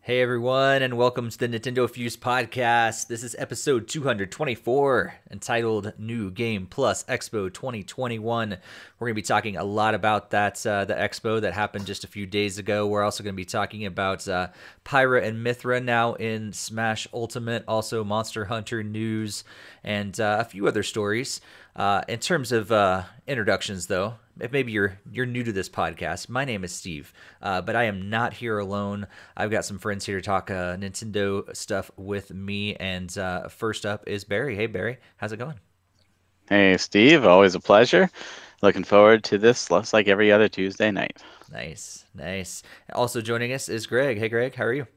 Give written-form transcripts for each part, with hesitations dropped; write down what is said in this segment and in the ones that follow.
Hey everyone, and welcome to the NintendoFuse Podcast. This is episode 224, entitled New Game Plus Expo 2021. We're going to be talking a lot about that the expo that happened just a few days ago. We're also going to be talking about Pyra and Mythra now in Smash Ultimate, also Monster Hunter news, and a few other stories. In terms of introductions, though, if maybe you're new to this podcast, my name is Steve, but I am not here alone. I've got some friends here to talk Nintendo stuff with me, and first up is Barry. Hey, Barry, how's it going? Hey, Steve, always a pleasure. Looking forward to this, looks like every other Tuesday night. Nice, nice. Also joining us is Greg. Hey, Greg, how are you?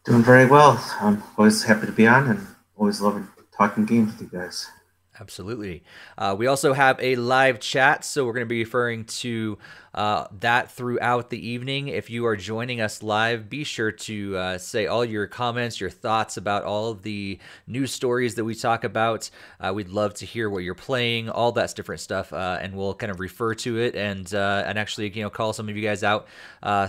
Doing very well. I'm always happy to be on and always loving talking games with you guys. Absolutely. We also have a live chat, so we're going to be referring to that throughout the evening. If you are joining us live, be sure to say all your comments, your thoughts about all of the news stories that we talk about. We'd love to hear what you're playing, all that different stuff, and we'll kind of refer to it and actually call some of you guys out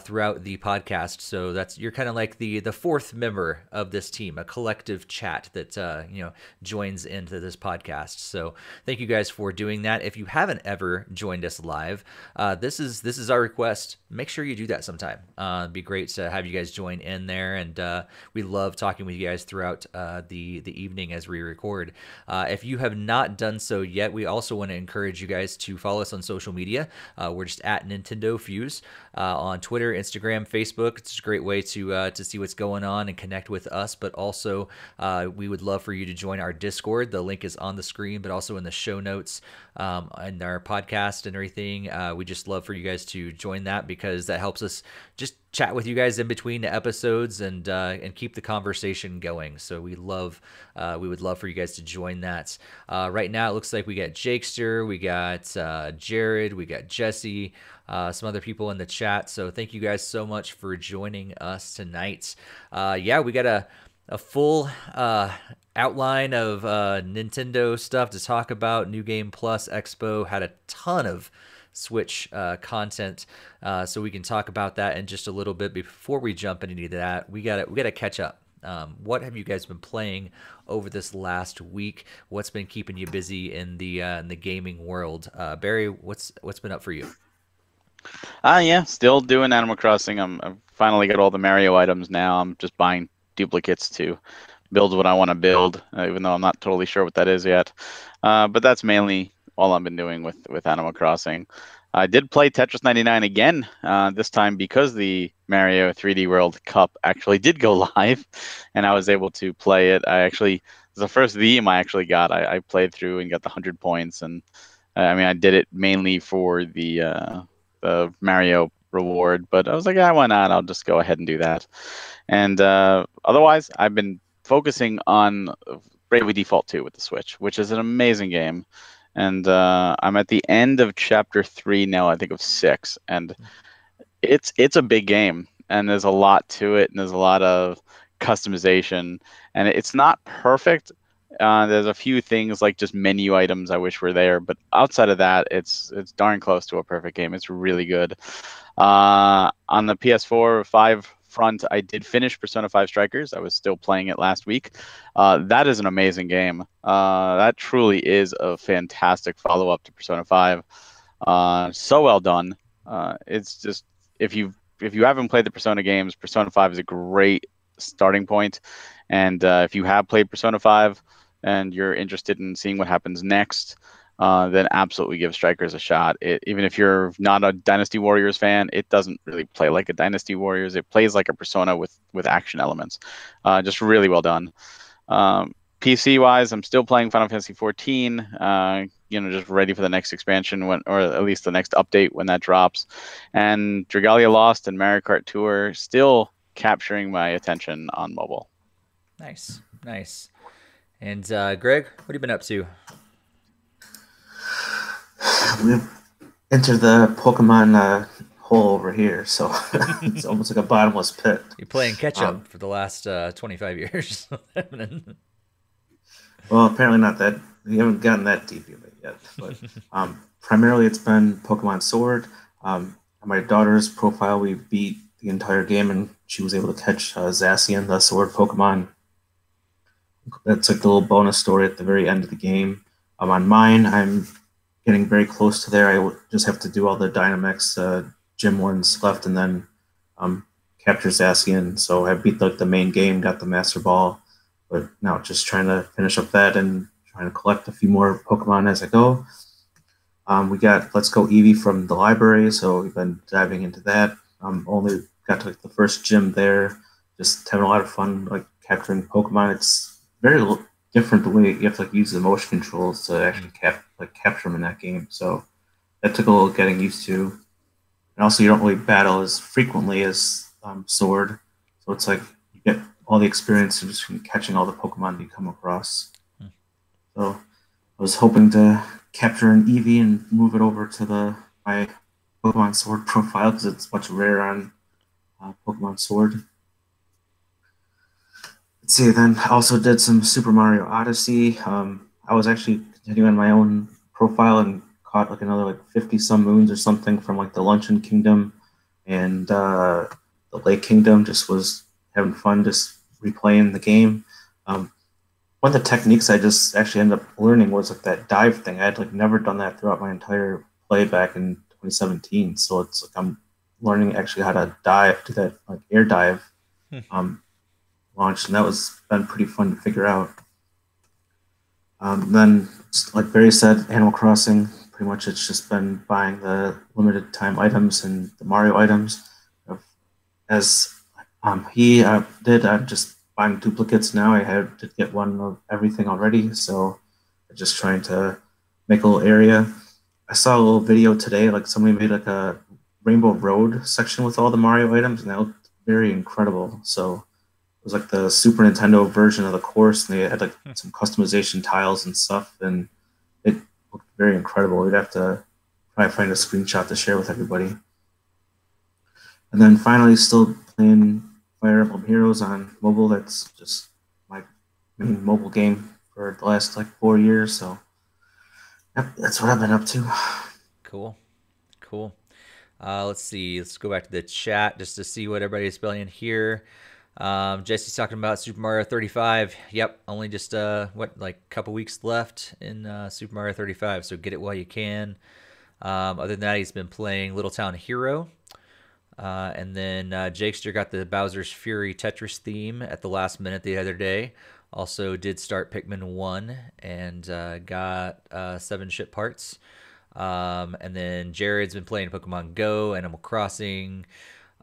throughout the podcast. So you're kind of like the fourth member of this team, a collective chat that joins into this podcast. So thank you guys for doing that. If you haven't ever joined us live, this is our request. Make sure you do that sometime. It'd be great to have you guys join in there, and we love talking with you guys throughout the evening as we record. If you have not done so yet, we also want to encourage you guys to follow us on social media. We're just at NintendoFuse on Twitter, Instagram, Facebook. It's a great way to see what's going on and connect with us, but also we would love for you to join our Discord. The link is on the screen, but also in the show notes and our podcast and everything. We just love for you guys to join that because that helps us just chat with you guys in between the episodes and keep the conversation going. So we would love for you guys to join that. Right now, it looks like we got Jakester, we got Jared, we got Jesse, some other people in the chat. So thank you guys so much for joining us tonight. We got a full outline of Nintendo stuff to talk about. New Game Plus Expo had a ton of Switch content, so we can talk about that in just a little bit. Before we jump into that, we gotta catch up. What have you guys been playing over this last week? What's been keeping you busy in the gaming world? Barry, what's been up for you? Still doing Animal Crossing. I've finally got all the Mario items now. I'm just buying duplicates to build what I want to build, even though I'm not totally sure what that is yet. But that's mainly all I've been doing with Animal Crossing. I did play Tetris 99 again, this time because the Mario 3D World Cup actually did go live, and I was able to play it. It was the first theme I actually got. I played through and got the 100 points, and I did it mainly for the Mario reward, but I was like, why not? I'll just go ahead and do that. And otherwise, I've been focusing on Bravely Default 2 with the Switch, which is an amazing game. And I'm at the end of Chapter 3 now, I think of 6. And it's a big game. And there's a lot to it. And there's a lot of customization. And it's not perfect. There's a few things like just menu items I wish were there. But outside of that, it's darn close to a perfect game. It's really good. On the PS4 5 front, I did finish Persona 5 Strikers. I was still playing it last week. That is an amazing game. That truly is a fantastic follow-up to Persona 5. So well done. It's just, if you haven't played the Persona games, Persona 5 is a great starting point. And if you have played Persona 5 and you're interested in seeing what happens next, then absolutely give Strikers a shot. Even if you're not a Dynasty Warriors fan, it doesn't really play like a Dynasty Warriors. It plays like a Persona with action elements. Just really well done. PC-wise, I'm still playing Final Fantasy XIV. Just ready for the next expansion or at least the next update when that drops. And Dragalia Lost and Mario Kart Tour still capturing my attention on mobile. Nice. And Greg, what have you been up to? We've entered the Pokemon hole over here. So it's almost like a bottomless pit. You're playing catch up for the last 25 years. Well, apparently not that. We haven't gotten that deep of it yet. But primarily it's been Pokemon Sword. On my daughter's profile, we beat the entire game, and she was able to catch Zacian, the Sword Pokemon. That's like the little bonus story at the very end of the game. On mine, I'm getting very close to there. I just have to do all the Dynamax gym ones left, and then capture Zacian. So I beat the main game, got the Master Ball, but now just trying to finish up that and trying to collect a few more Pokemon as I go. We got Let's Go Eevee from the library, so we've been diving into that. Only got to the first gym there, just having a lot of fun capturing Pokemon. It's very different the way you have to use the motion controls to actually capture them in that game. So that took a little getting used to. And also, you don't really battle as frequently as Sword, so it's like you get all the experience of just catching all the Pokemon you come across. So I was hoping to capture an Eevee and move it over to my Pokemon Sword profile because it's much rarer on Pokemon Sword. Let's see, then I also did some Super Mario Odyssey. I was actually continuing on my own profile and caught another 50 some moons or something from the Luncheon Kingdom and the Lake Kingdom. Just was having fun just replaying the game. One of the techniques I just actually ended up learning was that dive thing. I had never done that throughout my entire play back in 2017. So it's I'm learning actually how to dive, do that air dive launch, and that was been pretty fun to figure out. Then, like Barry said, Animal Crossing. Pretty much, it's just been buying the limited time items and the Mario items. As he did, I'm just buying duplicates now. I had to get one of everything already, so I'm just trying to make a little area. I saw a little video today, somebody made a Rainbow Road section with all the Mario items, and that looked very incredible. So it was the Super Nintendo version of the course, and they had some customization tiles and stuff, and it looked very incredible. We'd have to try to find a screenshot to share with everybody. And then finally, still playing Fire Emblem Heroes on mobile. That's just my main mobile game for the last 4 years. So yep, that's what I've been up to. Cool. Let's see. Let's go back to the chat just to see what everybody's spelling here. Jesse's talking about Super Mario 35. Yep, only just couple weeks left in Super Mario 35. So get it while you can. Other than that, he's been playing Little Town Hero. And then Jakester got the Bowser's Fury Tetris theme at the last minute the other day. Also did start Pikmin 1 and got 7 ship parts. And then Jared's been playing Pokemon Go, Animal Crossing,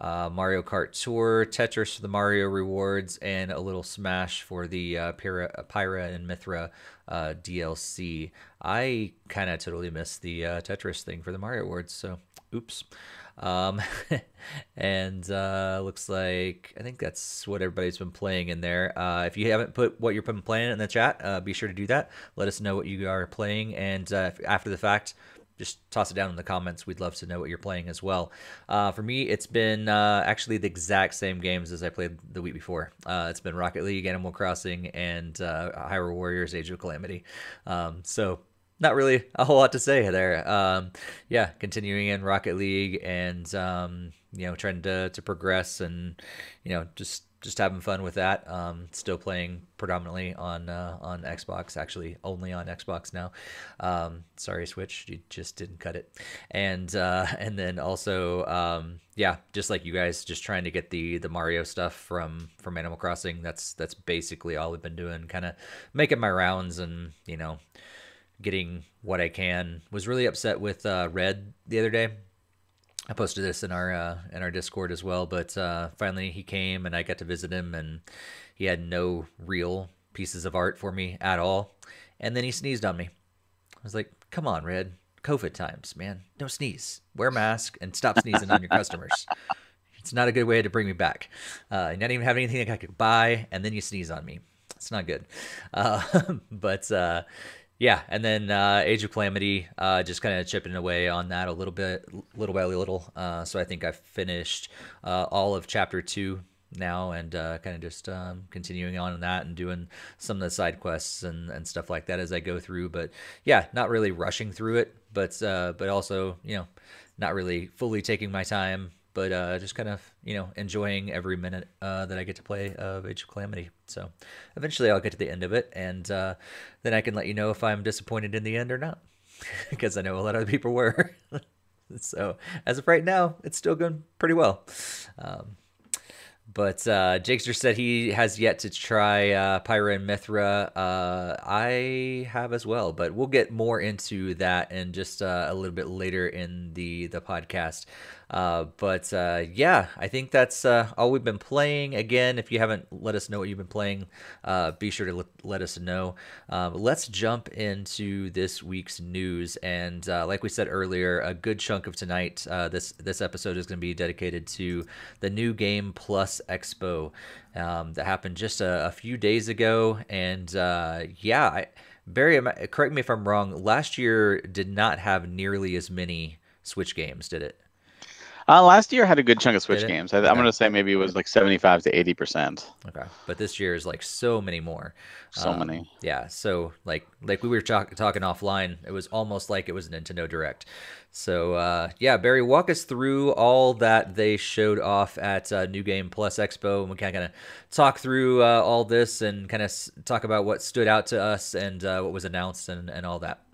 Mario Kart Tour, Tetris for the Mario rewards, and a little Smash for the Pyra and Mithra DLC. I kind of totally missed the Tetris thing for the Mario awards, so oops. And looks like I think that's what everybody's been playing in there. If you haven't put what you've been playing in the chat, be sure to do that. Let us know what you are playing, and after the fact, just toss it down in the comments. We'd love to know what you're playing as well. For me, it's been actually the exact same games as I played the week before. It's been Rocket League, Animal Crossing, and Hyrule Warriors Age of Calamity. So not really a whole lot to say there. Yeah, continuing in Rocket League and trying to progress and just having fun with that. Still playing predominantly on Xbox, actually only on Xbox now. Sorry, Switch, you just didn't cut it. And then also just like you guys, just trying to get the Mario stuff from Animal Crossing. That's basically all we've been doing, kind of making my rounds and getting what I can. Was really upset with Red the other day. I posted this in our Discord as well, but finally he came and I got to visit him, and he had no real pieces of art for me at all. And then he sneezed on me. I was like, come on, Red. COVID times, man. Don't sneeze. Wear a mask and stop sneezing on your customers. It's not a good way to bring me back. You not even have anything that I could buy, and then you sneeze on me. It's not good. But Yeah, and then Age of Calamity, just kind of chipping away on that a little bit, little by little. So I think I finished all of Chapter 2 now, and kind of just continuing on that and doing some of the side quests and stuff like that as I go through. But yeah, not really rushing through it, but also, not really fully taking my time, but just kind of, enjoying every minute that I get to play of Age of Calamity. So eventually I'll get to the end of it, and then I can let you know if I'm disappointed in the end or not, because I know a lot of people were. So as of right now, it's still going pretty well. But Jakester said he has yet to try Pyra and Mithra. I have as well, but we'll get more into that in just a little bit later in the podcast. But yeah, I think that's all we've been playing. Again, if you haven't let us know what you've been playing, be sure to let us know. Let's jump into this week's news. And like we said earlier, a good chunk of tonight, this episode is going to be dedicated to the new Game Plus Expo that happened just a few days ago. And yeah, Barry, correct me if I'm wrong, last year did not have nearly as many Switch games, did it? Last year had a good chunk of Switch games. I'm Okay. going to say maybe it was like 75 to 80%. Okay, but this year is like so many more. So many. Yeah, so like we were talking offline, it was almost like it was a Nintendo Direct. So yeah, Barry, walk us through all that they showed off at New Game Plus Expo, and we kind of talk through all this and kind of talk about what stood out to us and what was announced and all that.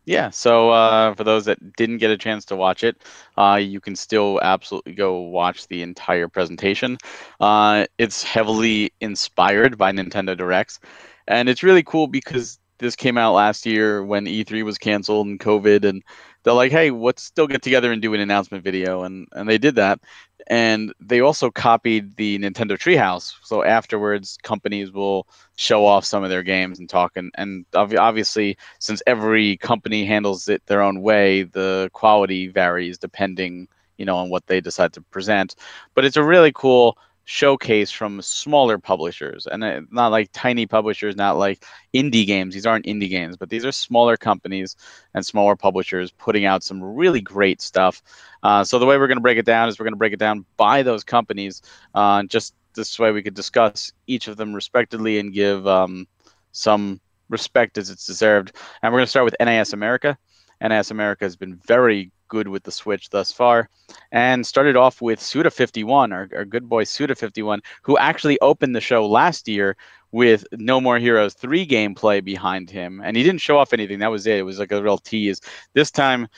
Yeah, so for those that didn't get a chance to watch it, you can still absolutely go watch the entire presentation. It's heavily inspired by Nintendo Directs, and it's really cool because this came out last year when E3 was canceled and COVID, and they're like, hey, let's still get together and do an announcement video, and they did that. And they also copied the Nintendo Treehouse. So afterwards, companies will show off some of their games and talk. And obviously, since every company handles it their own way, the quality varies depending, on what they decide to present. But it's a really cool showcase from smaller publishers, and not like tiny publishers, not like indie games. These aren't indie games, but these are smaller companies and smaller publishers putting out some really great stuff. So the way we're going to break it down is we're going to break it down by those companies, just this way we could discuss each of them respectively and give some respect as it's deserved. And we're going to start with NAS America. NAS America has been very good with the Switch thus far, and started off with Suda51, our good boy Suda51, who actually opened the show last year with No More Heroes 3 gameplay behind him, and he didn't show off anything. That was it. It was like a real tease. This time,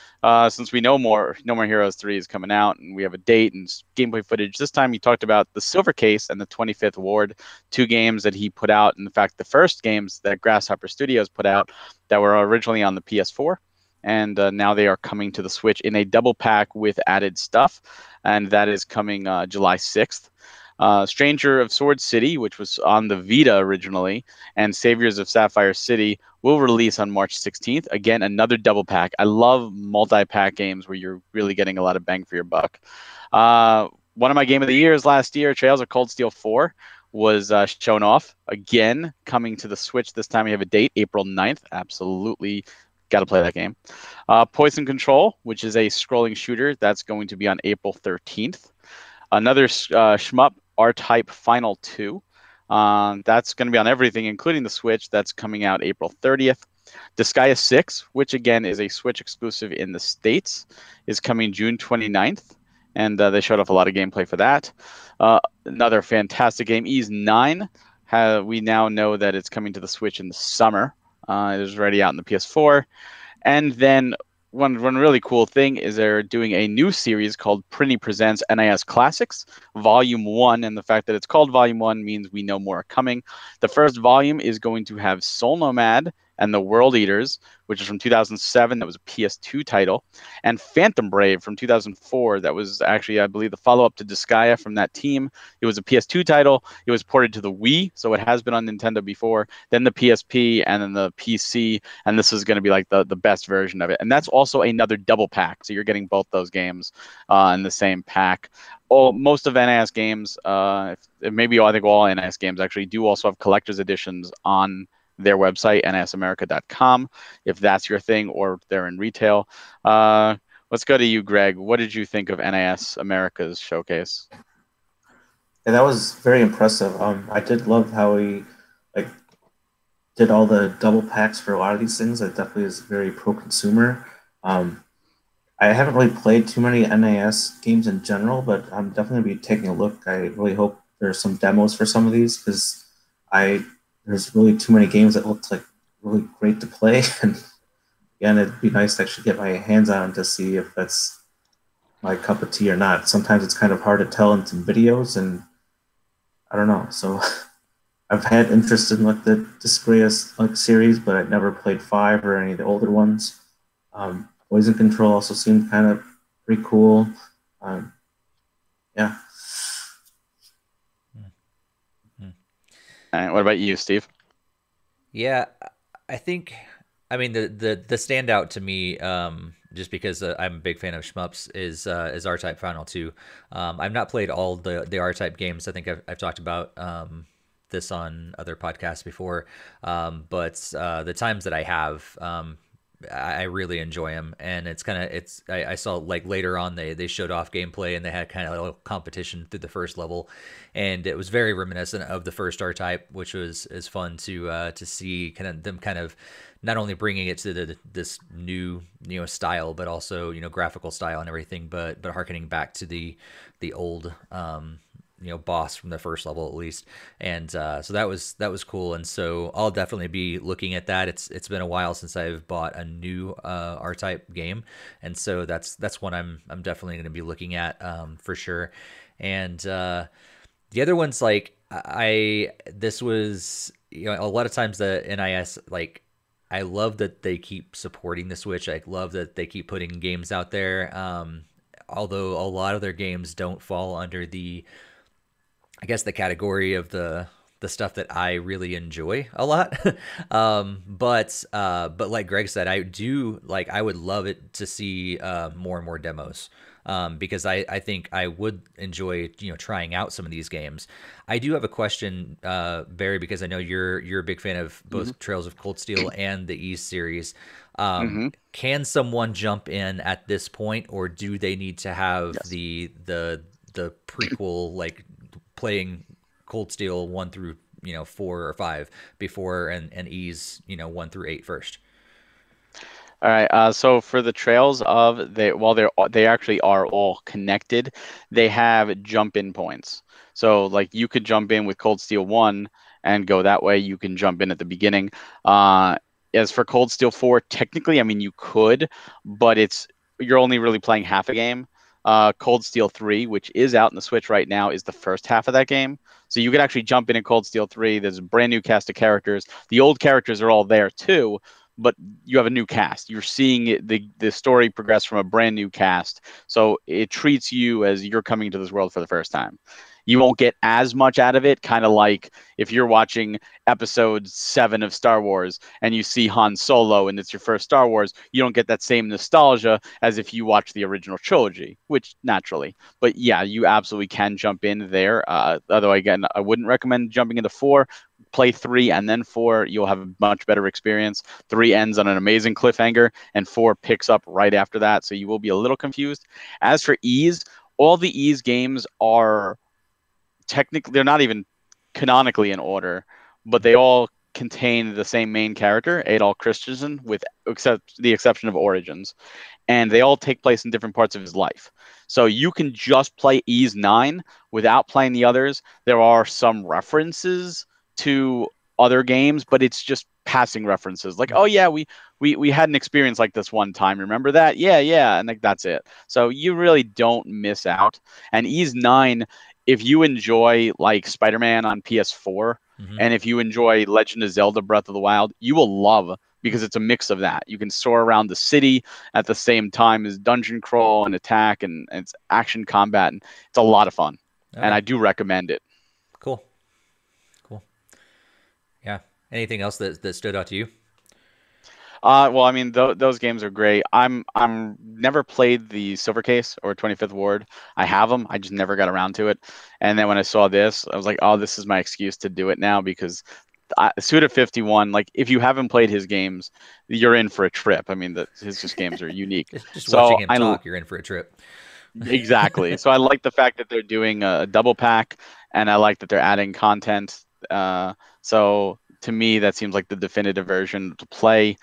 since we know No More Heroes 3 is coming out, and we have a date and gameplay footage, this time he talked about the Silver Case and the 25th Ward, 2 games that he put out. In fact, the first games that Grasshopper Studios put out that were originally on the PS4. And now they are coming to the Switch in a double pack with added stuff, and that is coming July 6th. Stranger of Sword City, which was on the Vita originally, and Saviors of Sapphire City will release on March 16th. Again, another double pack. I love multi-pack games where you're really getting a lot of bang for your buck. One of my Game of the Years last year, Trails of Cold Steel 4, was shown off. Again, coming to the Switch. This time we have a date, April 9th. Absolutely got to play that game. Poison Control, which is a scrolling shooter, that's going to be on April 13th. Another shmup, R-Type Final 2. That's going to be on everything, including the Switch. That's coming out April 30th. Disgaea 6, which again is a Switch exclusive in the States, is coming June 29th. And they showed off a lot of gameplay for that. Another fantastic game, Ys 9. We now know that it's coming to the Switch in the summer. It is already out in the PS4. And then one really cool thing is they're doing a new series called Prinny Presents NIS Classics Volume 1. And the fact that it's called Volume 1 means we know more are coming. The first volume is going to have Soul Nomad and the World Eaters, which is from 2007. That was a PS2 title. And Phantom Brave from 2004. That was actually, I believe, the follow-up to Disgaea from that team. It was a PS2 title. It was ported to the Wii, so it has been on Nintendo before. Then the PSP, and then the PC. And this is going to be like the best version of it. And that's also another double pack. So you're getting both those games in the same pack. Most of NAS games, maybe I think all NAS games actually do also have collector's editions on their website, nisamerica.com, if that's your thing, or they're in retail. Let's go to you, Greg. What did you think of NIS America's showcase? Yeah, that was very impressive. I did love how he like did all the double packs for a lot of these things. That definitely is very pro-consumer. I haven't really played too many NAS games in general, but I'm definitely be taking a look. I really hope there's some demos for some of these because there's really too many games that look like really great to play. And again, it'd be nice to actually get my hands on to see if that's my cup of tea or not. Sometimes it's kind of hard to tell in some videos, and I don't know. So I've had interest in like the Disgaea like series, but I've never played 5 or any of the older ones. Poison Control also seemed kind of pretty cool. Yeah. All right, what about you, Steve? Yeah, I think, I mean, the standout to me, just because I'm a big fan of shmups, is R-Type Final 2. I've not played all the R-Type games. I think I've talked about this on other podcasts before, but the times that I have, I really enjoy them, and I saw like later on they showed off gameplay, and they had kind of a little competition through the first level, and it was very reminiscent of the first R-Type, which was fun to see them not only bringing it to this new style, but also graphical style and everything, but harkening back to the old boss from the first level at least. And so that was cool, and so I'll definitely be looking at that. It's been a while since I've bought a new R-Type game, and so that's one I'm definitely going to be looking at for sure. And the other ones, like this was a lot of times the NIS, like I love that they keep supporting the Switch. I love that they keep putting games out there, although a lot of their games don't fall under the category of the stuff that I really enjoy a lot. But like Greg said, I would love it to see more and more demos, because I think I would enjoy trying out some of these games. I do have a question, Barry, because I know you're a big fan of both Trails of Cold Steel and the Ys series. Can someone jump in at this point, or do they need to have the prequel, like playing Cold Steel 1 through 4 or 5 before, and Ys 1 through 8 first? All right. So for the Trails of they actually are all connected, they have jump in points. So like you could jump in with Cold Steel 1 and go that way. You can jump in at the beginning. As for Cold Steel 4, technically, I mean you could, but you're only really playing half a game. Cold Steel 3, which is out in the Switch right now, is the first half of that game. So you could actually jump in Cold Steel 3. There's a brand new cast of characters. The old characters are all there too, but you have a new cast. You're seeing the story progress from a brand new cast. So it treats you as you're coming to this world for the first time. You won't get as much out of it, kind of like if you're watching episode 7 of Star Wars and you see Han Solo and it's your first Star Wars, you don't get that same nostalgia as if you watch the original trilogy, which naturally. But yeah, you absolutely can jump in there. Although, again, I wouldn't recommend jumping into 4. Play 3 and then 4. You'll have a much better experience. 3 ends on an amazing cliffhanger, and 4 picks up right after that, so you will be a little confused. As for Ys, all the Ys games are technically, they're not even canonically in order, but they all contain the same main character, Adolf Christensen, with the exception of Origins, and they all take place in different parts of his life. So you can just play Ys 9 without playing the others. There are some references to other games, but it's just passing references. Like, oh yeah, we had an experience like this one time. Remember that? Yeah, and like that's it. So you really don't miss out. And Ys 9, if you enjoy like Spider-Man on PS4, and if you enjoy Legend of Zelda Breath of the Wild, you will love, because it's a mix of that. You can soar around the city at the same time as dungeon crawl and attack, and it's action combat, and it's a lot of fun. Okay. And I do recommend it. Cool. Yeah. Anything else that stood out to you? Well, I mean, those games are great. I'm never played the Silver Case or 25th Ward. I have them. I just never got around to it. And then when I saw this, I was like, oh, this is my excuse to do it now, because Suda 51, like if you haven't played his games, you're in for a trip. I mean, his just games are unique. Just So watching him talk, you're in for a trip. exactly. So I like the fact that they're doing a double pack, and I like that they're adding content. So to me, that seems like the definitive version to play.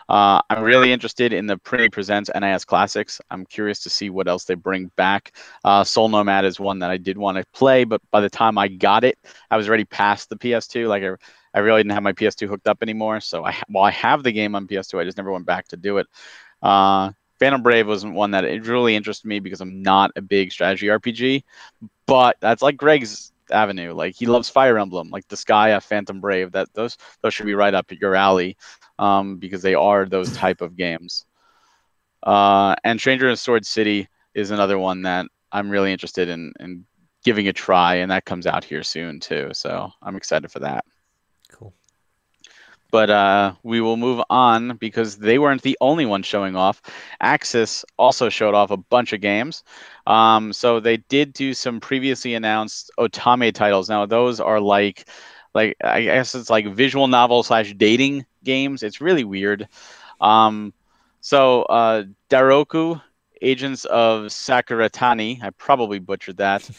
I'm really interested in the Prinny Presents NIS Classics. I'm curious to see what else they bring back. Soul Nomad is one that I did want to play, but by the time I got it, I was already past the PS2. Like I really didn't have my PS2 hooked up anymore. So while I have the game on PS2, I just never went back to do it. Phantom Brave wasn't one that it really interested me because I'm not a big strategy RPG, but that's like Greg's avenue. Like he loves Fire Emblem, like Disgaea, Phantom Brave. Those should be right up your alley, because they are those type of games. And Stranger in Sword City is another one that I'm really interested in giving a try, and that comes out here soon too. So I'm excited for that. Cool. But we will move on because they weren't the only one showing off. Axis also showed off a bunch of games. So they did do some previously announced Otame titles. Now those are like I guess it's like visual novel / dating games. It's really weird. So Daroku, Agents of Sakuratani, I probably butchered that,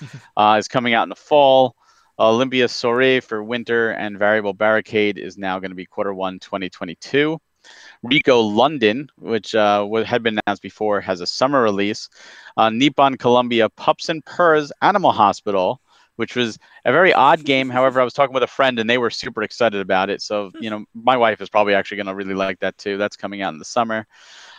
is coming out in the fall. Olympia Soiree for winter, and Variable Barricade is now going to be Q1 2022. Rico London, which had been announced before, has a summer release. Nippon Columbia Pups and Purrs Animal Hospital, which was a very odd game. However, I was talking with a friend, and they were super excited about it. So, my wife is probably actually going to really like that too. That's coming out in the summer.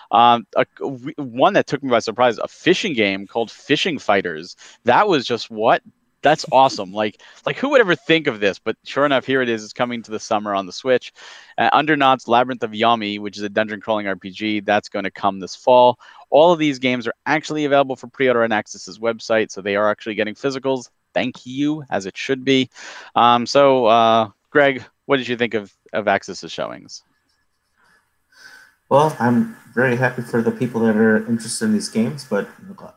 One that took me by surprise, a fishing game called Fishing Fighters. That was just what? That's awesome. Like who would ever think of this? But sure enough, here it is. It's coming to the summer on the Switch. Undernaut's Labyrinth of Yami, which is a dungeon crawling RPG, that's going to come this fall. All of these games are actually available for pre-order on Axis's website, so they are actually getting physicals. Thank you, as it should be. Greg, what did you think of Axis's showings? Well, I'm very happy for the people that are interested in these games, but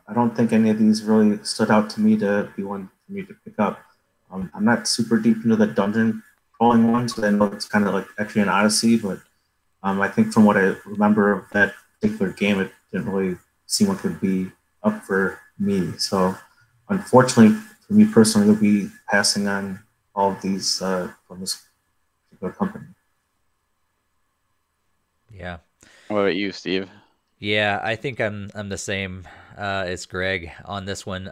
I don't think any of these really stood out to me to be one for me to pick up. I'm not super deep into the dungeon crawling ones, but I know it's kind of like actually an Odyssey, but I think from what I remember of that particular game, it didn't really seem like it would be up for me. So unfortunately, for me personally, I'll be passing on all of these from this particular company. Yeah. What about you, Steve? Yeah, I think I'm the same as Greg on this one.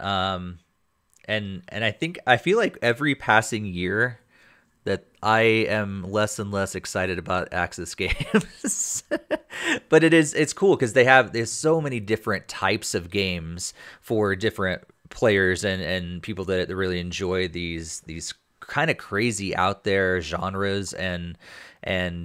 And I feel like every passing year that I am less and less excited about Axis games. But it's cool because there's so many different types of games for different players and people that really enjoy these kind of crazy out there genres and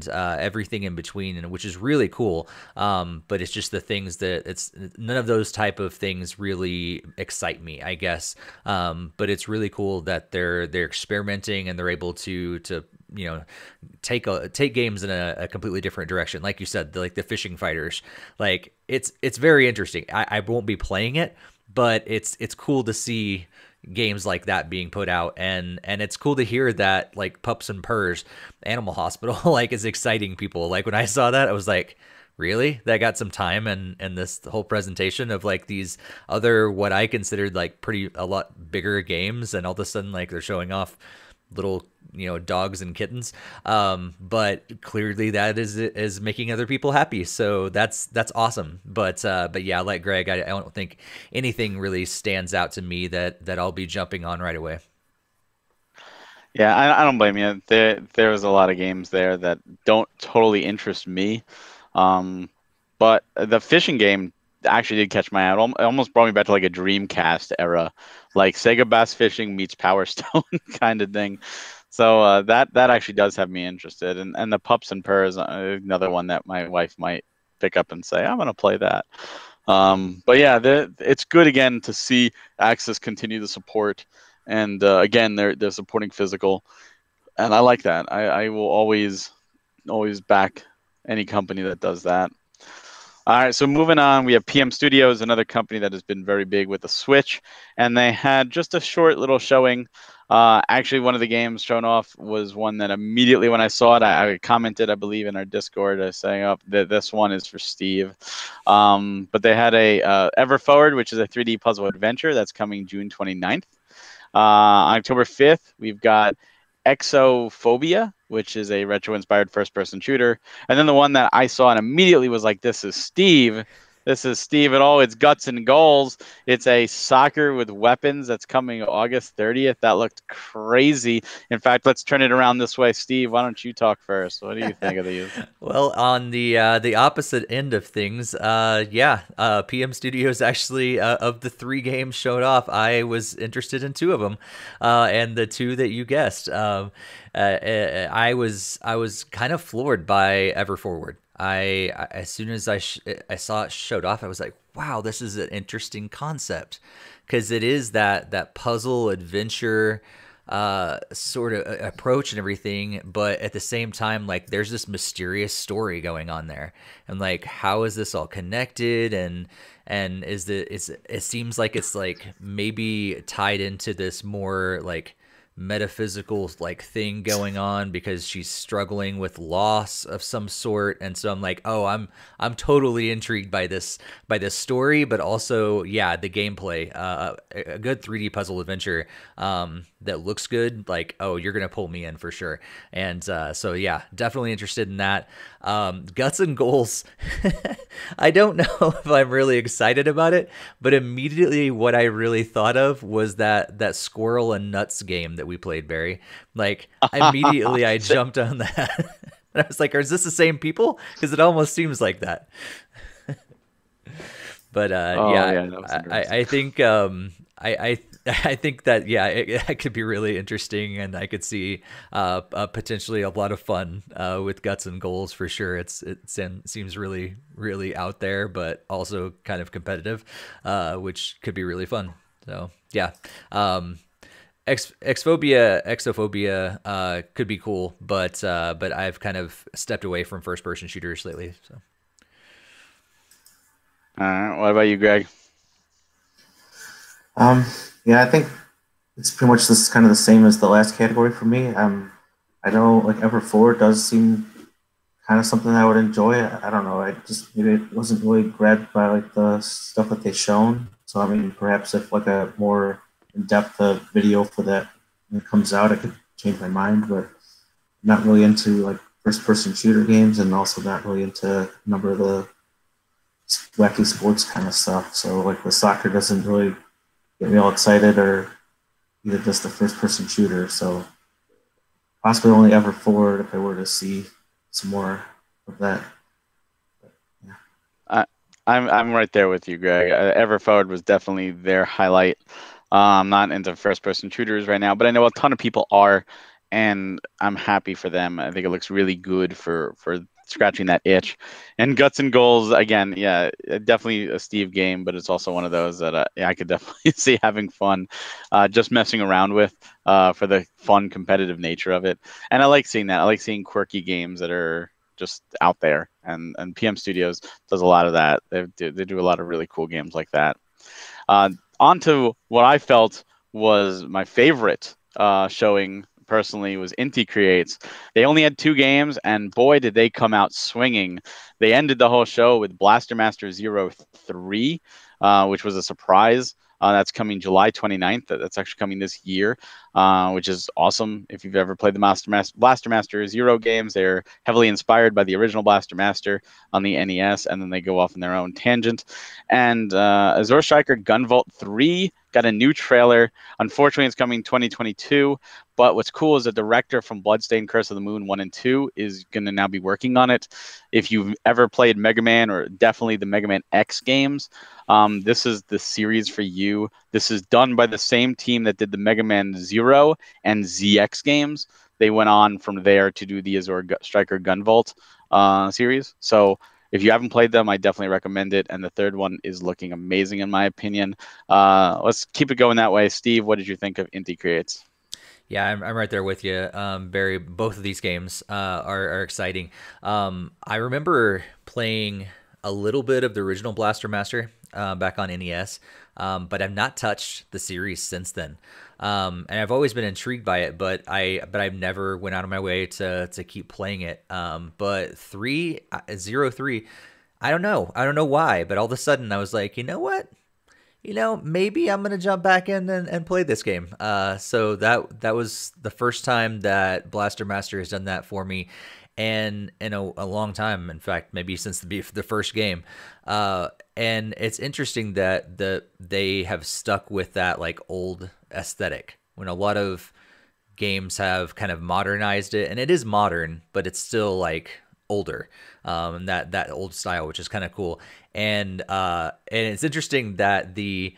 everything in between, and which is really cool. But it's just the things that none of those type of things really excite me, I guess. But it's really cool that they're experimenting and they're able to take games in a completely different direction. Like you said, like the Fishing Fighters, like it's very interesting. I won't be playing it, but it's cool to see games like that being put out, and it's cool to hear that like Pups and Purrs Animal Hospital like is exciting people. Like when I saw that, I was like, really? That got some time and this whole presentation of like these other what I considered like a lot bigger games, and all of a sudden like they're showing off little dogs and kittens, but clearly that is making other people happy, so that's awesome. But yeah, like Greg, I don't think anything really stands out to me that I'll be jumping on right away. Yeah, I don't blame you. There was a lot of games there that don't totally interest me, but the fishing game actually did catch my eye. It almost brought me back to like a Dreamcast era, like Sega Bass Fishing meets Power Stone kind of thing. So that actually does have me interested, and the Pups and Purrs, another one that my wife might pick up and say, I'm gonna play that. But yeah, it's good again to see Axis continue to support, and again they're supporting physical, and I like that. I will always back any company that does that. All right, so moving on, we have PM Studios, another company that has been very big with the Switch, and they had just a short little showing Actually, one of the games shown off was one that immediately when I saw it, I commented, I believe, in our Discord saying, "Oh, this one is for Steve." But they had a Ever Forward, which is a 3D puzzle adventure that's coming June 29th. October 5th, we've got Exophobia, which is a retro-inspired first-person shooter. And then the one that I saw and immediately was like, this is Steve. This is Steve and all its guts and goals. It's a soccer with weapons that's coming August 30th. That looked crazy. In fact, let's turn it around this way. Steve, why don't you talk first? What do you think of these? Well, on the opposite end of things, PM Studios actually of the 3 games showed off, I was interested in 2 of them, and the 2 that you guessed. I was kind of floored by Ever Forward. As soon as I saw it showed off, I was like, wow, this is an interesting concept, because it is that puzzle adventure sort of approach and everything, but at the same time, like, there's this mysterious story going on there, and like, how is this all connected, and it seems like it's like maybe tied into this more like metaphysical like thing going on, because she's struggling with loss of some sort. And so I'm like, oh, I'm totally intrigued by this story, but also, yeah, the gameplay, a good 3D puzzle adventure that looks good. Like, oh, you're gonna pull me in for sure. And so yeah, definitely interested in that. Guts and Goals. I don't know if I'm really excited about it, but immediately what I really thought of was that Squirrel and Nuts game that we played, Barry. Like, immediately I jumped on that. And I was like, is this the same people? Because it almost seems like that. But I think I think that, yeah, it could be really interesting, and I could see potentially a lot of fun with Guts and Goals for sure. It seems really, really out there, but also kind of competitive, which could be really fun. So yeah, Exophobia could be cool, but I've kind of stepped away from first-person shooters lately. So. All right, what about you, Greg? Yeah, I think it's pretty much this kind of the same as the last category for me. I know like Ever Forward does seem kind of something I would enjoy. I don't know. Maybe it wasn't really grabbed by like the stuff that they shown. So I mean, perhaps if like a more in-depth video for that when it comes out, I could change my mind. But I'm not really into like first-person shooter games, and also not really into a number of the wacky sports kind of stuff. So like the soccer doesn't really get me all excited, or either just the first-person shooter. So possibly only Ever Forward if I were to see some more of that. But, yeah. I'm right there with you, Greg. Ever Forward was definitely their highlight. I'm not into first-person shooters right now, but I know a ton of people are, and I'm happy for them. I think it looks really good for scratching that itch. And Guts and Goals, again, yeah, definitely a Steve game, but it's also one of those that I could definitely see having fun, just messing around with for the fun competitive nature of it. And I like seeing that. I like seeing quirky games that are just out there, and PM Studios does a lot of that. They do a lot of really cool games like that. On to what I felt was my favorite showing personally was Inti Creates. They only had 2 games, and boy, did they come out swinging. They ended the whole show with Blaster Master 03, which was a surprise. That's coming July 29th. That's actually coming this year, which is awesome. If you've ever played the Blaster Master Zero games, they're heavily inspired by the original Blaster Master on the NES, and then they go off on their own tangent. And Azure Striker Gunvolt 3 got a new trailer. Unfortunately, it's coming 2022. But what's cool is the director from Bloodstained Curse of the Moon 1 and 2 is going to now be working on it. If you've ever played Mega Man, or definitely the Mega Man X games, this is the series for you. This is done by the same team that did the Mega Man Zero and ZX games. They went on from there to do the Azure Striker Gunvolt series. So if you haven't played them, I definitely recommend it. And the third one is looking amazing in my opinion. Let's keep it going that way. Steve, what did you think of Inti Creates? Yeah, I'm right there with you, Barry. Both of these games are exciting. I remember playing a little bit of the original Blaster Master back on NES, but I've not touched the series since then. And I've always been intrigued by it, but I've never went out of my way to keep playing it. But 303, I don't know why, but all of a sudden I was like, you know what? Maybe I'm gonna jump back in and play this game. So that was the first time that Blaster Master has done that for me, and in a long time. In fact, maybe since the first game. And it's interesting that they have stuck with that like old aesthetic when a lot of games have kind of modernized it, and it is modern, but it's still like older, that old style, which is kind of cool. And it's interesting that the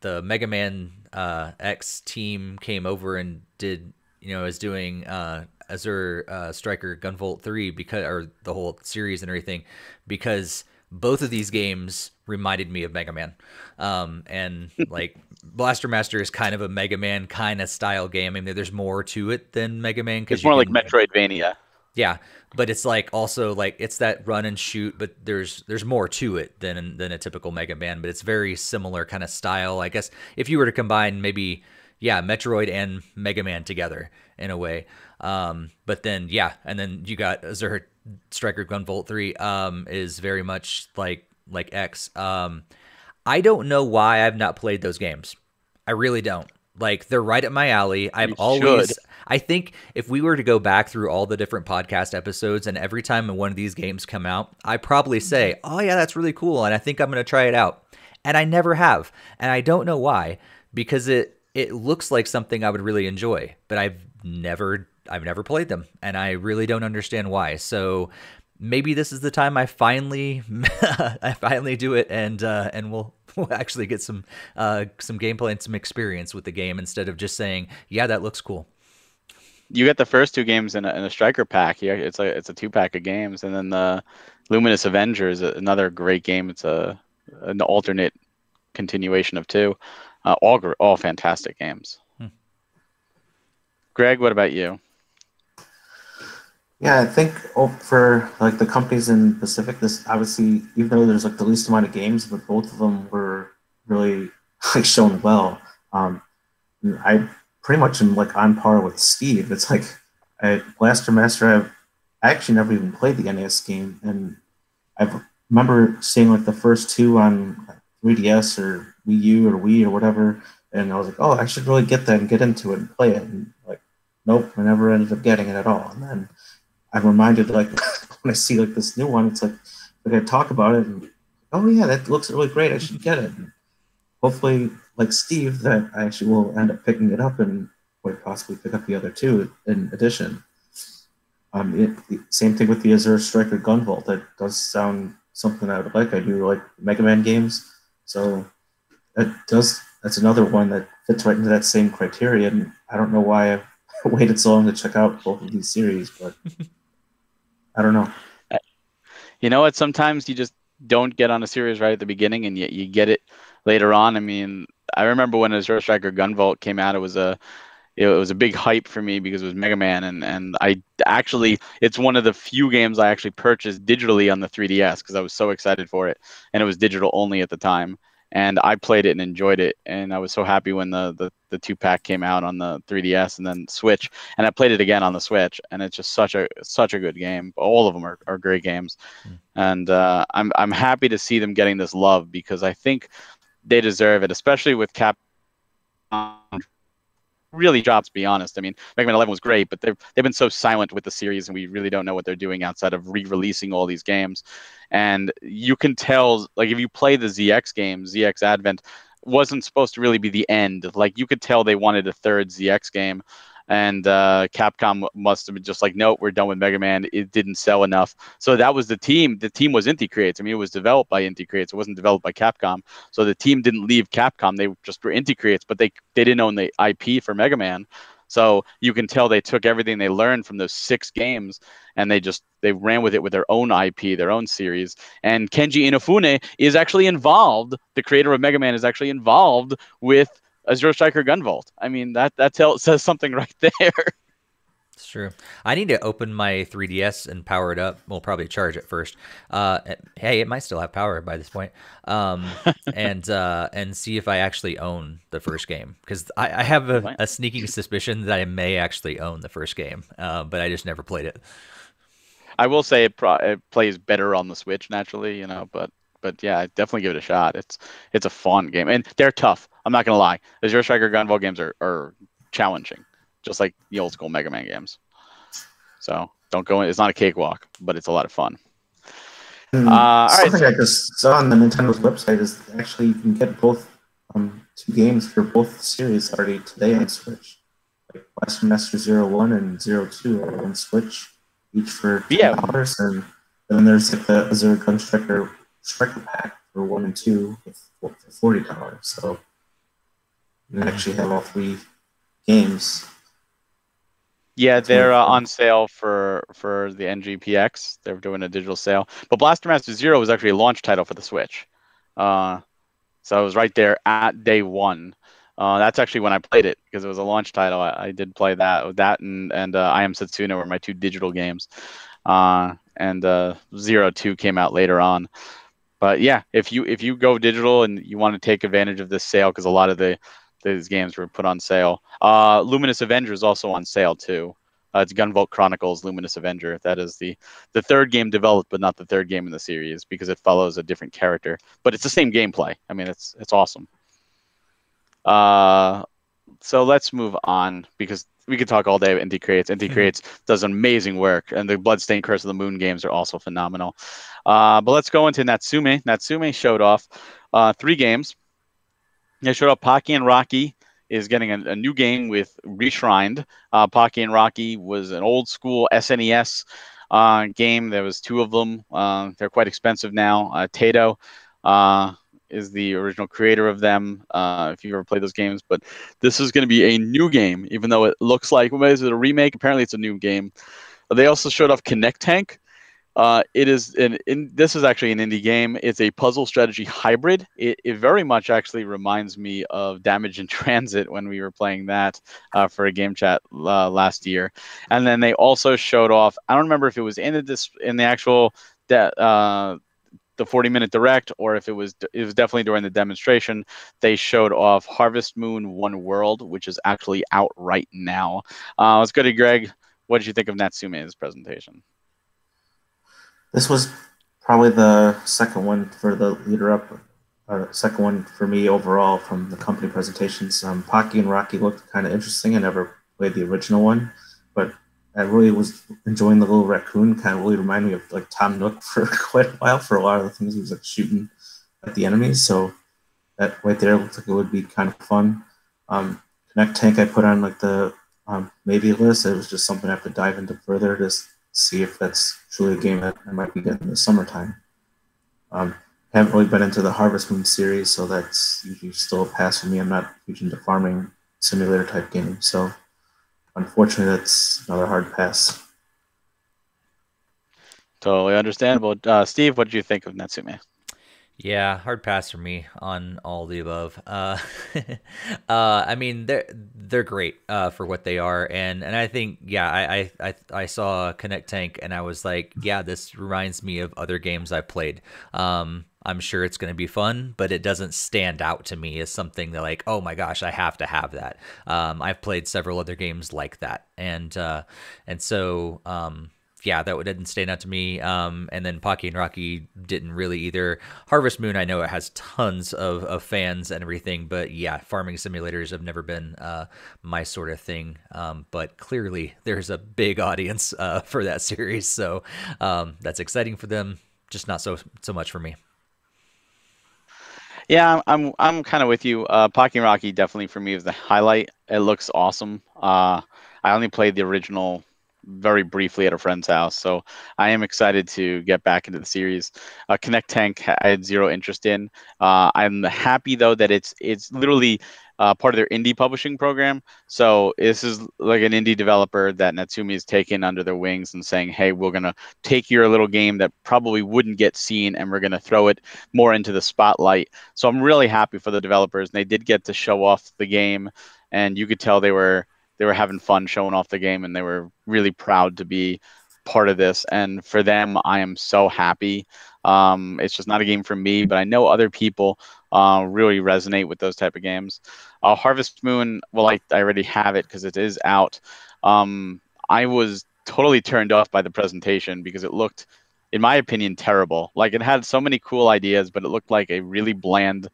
Mega Man X team came over and did, is doing Azure Striker Gunvolt 3 or the whole series and everything, because both of these games reminded me of Mega Man. And like Blaster Master is kind of a Mega Man kind of style game. I mean, there's more to it than Mega Man. It's more like Metroidvania. Yeah, but it's like also like it's that run and shoot, but there's more to it than a typical Mega Man. But it's very similar kind of style. I guess if you were to combine maybe Metroid and Mega Man together in a way. But then and then you got Azure Striker Gunvolt 3 is very much like X. I don't know why I've not played those games. I really don't. Like, they're right up my alley. I think if we were to go back through all the different podcast episodes and every time one of these games come out, I probably say, oh yeah, that's really cool, and I think I'm going to try it out. And I never have. And I don't know why, because it looks like something I would really enjoy, but I've never played them, and I really don't understand why. So maybe this is the time I finally do it, and we'll actually get some gameplay and some experience with the game instead of just saying, yeah, that looks cool. You get the first two games in a striker pack. Yeah, it's a 2-pack of games, and then the Luminous Avenger is another great game. It's an alternate continuation of 2. All fantastic games. Greg, what about you? Yeah, I think for like the companies in Pacific, this obviously, even though there's like the least amount of games, but both of them were really like shown well. I pretty much am like on par with Steve. It's like Blaster Master, I actually never even played the NES game, and I remember seeing like the first 2 on 3DS or Wii U or Wii or whatever, and I was like, oh, I should really get that and get into it and play it. And like, nope, I never ended up getting it at all. And then I'm reminded, like, when I see like this new one, it's like I talk about it and, oh yeah, that looks really great, I should get it. And hopefully, like Steve, that I actually will end up picking it up and quite possibly pick up the other 2 in addition. Same thing with the Azure Striker Gunvolt. That does sound something I would like. I do like Mega Man games, so that's another one that fits right into that same criterion. I don't know why I've waited so long to check out both of these series, but I don't know. You know what? Sometimes you just don't get on a series right at the beginning, and yet you get it later on. I mean, I remember when Azure Striker Gunvolt came out, it was a big hype for me because it was Mega Man, and I actually, it's one of the few games I actually purchased digitally on the 3DS because I was so excited for it, and it was digital only at the time. And I played it and enjoyed it, and I was so happy when the 2-pack came out on the 3DS and then Switch, and I played it again on the Switch, and it's just such a good game. All of them are great games, and I'm happy to see them getting this love because I think they deserve it, especially with Capcom really drops, to be honest. I mean, Mega Man 11 was great, but they've been so silent with the series, and we really don't know what they're doing outside of re-releasing all these games. And you can tell, like, if you play the ZX game, ZX Advent wasn't supposed to really be the end. Like, you could tell they wanted a third ZX game, and Capcom must have been just like, nope, we're done with Mega Man. It didn't sell enough. So that was the team. The team was Inti Creates. I mean, it was developed by Inti Creates. It wasn't developed by Capcom. So the team didn't leave Capcom. They just were Inti Creates, but they didn't own the IP for Mega Man. So you can tell they took everything they learned from those 6 games and they ran with it with their own IP, their own series. And Kenji Inafune is actually involved. The creator of Mega Man is actually involved with Azure Striker Gunvolt. I mean, that says something right there. It's true. I need to open my 3DS and power it up. We'll probably charge it first. Hey, it might still have power by this point. And see if I actually own the first game, because I have a sneaking suspicion that I may actually own the first game, but I just never played it. I will say it plays better on the Switch naturally, but yeah, definitely give it a shot. It's a fun game, and they're tough. I'm not gonna lie. The Zero Striker Gunvolt games are challenging, just like the old school Mega Man games. So don't go in. It's not a cakewalk, but it's a lot of fun. Something I just saw on the Nintendo's website is actually you can get both 2 games for both series already today on Switch. Like Blaster Master 01 and 02 are on Switch, each for $10. And then there's like the Zero Gun Striker Pack for 1 and 2 for $40. So you can actually have all 3 games. Yeah, they're on sale for the NGPX. They're doing a digital sale. But Blaster Master Zero was actually a launch title for the Switch. So it was right there at day one. That's actually when I played it, because it was a launch title. I did play that. That and I Am Setsuna were my 2 digital games. And 02 came out later on. But yeah, if you go digital and you want to take advantage of this sale, because a lot of these games were put on sale. Luminous Avenger is also on sale too. It's Gunvolt Chronicles Luminous Avenger. That is the 3rd game developed, but not the 3rd game in the series, because it follows a different character. But it's the same gameplay. I mean, it's awesome. So let's move on, because we could talk all day about Indie Creates. Indie Creates does amazing work, and the Bloodstained Curse of the Moon games are also phenomenal. But let's go into Natsume. Natsume showed off 3 games. They showed off Pocky and Rocky is getting a new game with Reshrined. Pocky and Rocky was an old school SNES game. There was 2 of them. They're quite expensive now. Tato is the original creator of them, if you ever played those games. But this is going to be a new game, even though it looks like, well, is it a remake? Apparently it's a new game. They also showed off Connect Tank. This is actually an indie game. It's a puzzle strategy hybrid. It very much actually reminds me of Damage in Transit when we were playing that for a game chat last year. And then they also showed off, I don't remember if it was in the actual the 40-minute direct, or if it was definitely during the demonstration. They showed off Harvest Moon One World, which is actually out right now. Let's go to Greg. What did you think of Natsume's presentation? This was probably the second one for the leader up, second one for me overall from the company presentations. Pocky and Rocky looked kind of interesting. I never played the original one, but I really was enjoying the little raccoon. Kind of really reminded me of like Tom Nook for quite a while for a lot of the things he was like shooting at the enemies. So that right there looked like it would be kind of fun. Connect Tank I put on like the maybe list. It was just something I have to dive into further to see if that's truly a game that I might be getting in the summertime. Haven't really been into the Harvest Moon series, so that's usually still a pass for me. I'm not huge into farming simulator type games, so unfortunately that's another hard pass. Totally understandable. Steve, what did you think of Natsume? Yeah, hard pass for me on all the above. I mean, they're great for what they are, and I think I saw Connect Tank and I was like, yeah, this reminds me of other games I've played. I'm sure it's going to be fun, but it doesn't stand out to me as something that like, oh my gosh, I have to have that. I've played several other games like that, and so. Yeah, that didn't stand out to me. And then Pocky and Rocky didn't really either. Harvest Moon, I know it has tons of fans and everything, but yeah, farming simulators have never been my sort of thing. But clearly there's a big audience for that series, so that's exciting for them. Just not so much for me. Yeah, I'm kind of with you. Pocky and Rocky definitely for me is the highlight. It looks awesome. I only played the original very briefly at a friend's house, so I am excited to get back into the series. Connect Tank I had zero interest in. I'm happy though that it's literally part of their indie publishing program. So this is like an indie developer that Natsume is taking under their wings and saying, hey, we're gonna take your little game that probably wouldn't get seen and we're gonna throw it more into the spotlight. So I'm really happy for the developers. And they did get to show off the game, and you could tell they were they were having fun showing off the game, and they were really proud to be part of this. And for them, I am so happy. It's just not a game for me, but I know other people really resonate with those type of games. Harvest Moon, well, I already have it because it is out. I was totally turned off by the presentation because it looked, in my opinion, terrible. Like, it had so many cool ideas, but it looked like a really bland,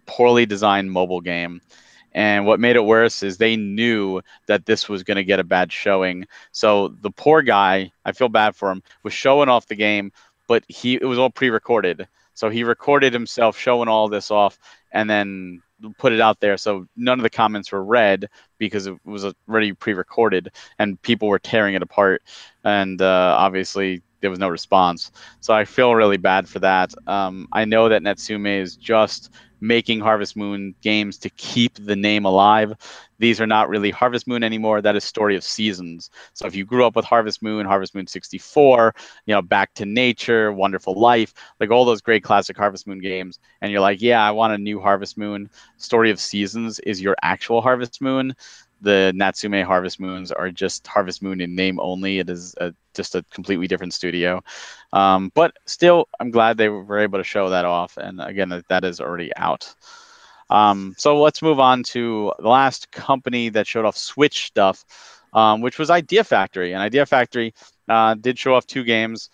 poorly designed mobile game. And what made it worse is they knew that this was going to get a bad showing. So the poor guy, I feel bad for him, was showing off the game, but it was all pre-recorded. So he recorded himself showing all this off and then put it out there. So none of the comments were read because it was already pre-recorded and people were tearing it apart. And obviously there was no response. So I feel really bad for that. I know that Natsume is just making Harvest Moon games to keep the name alive. These are not really Harvest Moon anymore. That is Story of Seasons. So if you grew up with Harvest Moon 64, Back to Nature, Wonderful Life, like all those great classic Harvest Moon games, and you're like, yeah, I want a new Harvest Moon, Story of Seasons is your actual Harvest Moon. The Natsume Harvest Moons are just Harvest Moon in name only. It is just a completely different studio. But still, I'm glad they were able to show that off. And again, that is already out. So let's move on to the last company that showed off Switch stuff, which was Idea Factory. And Idea Factory did show off 2 games,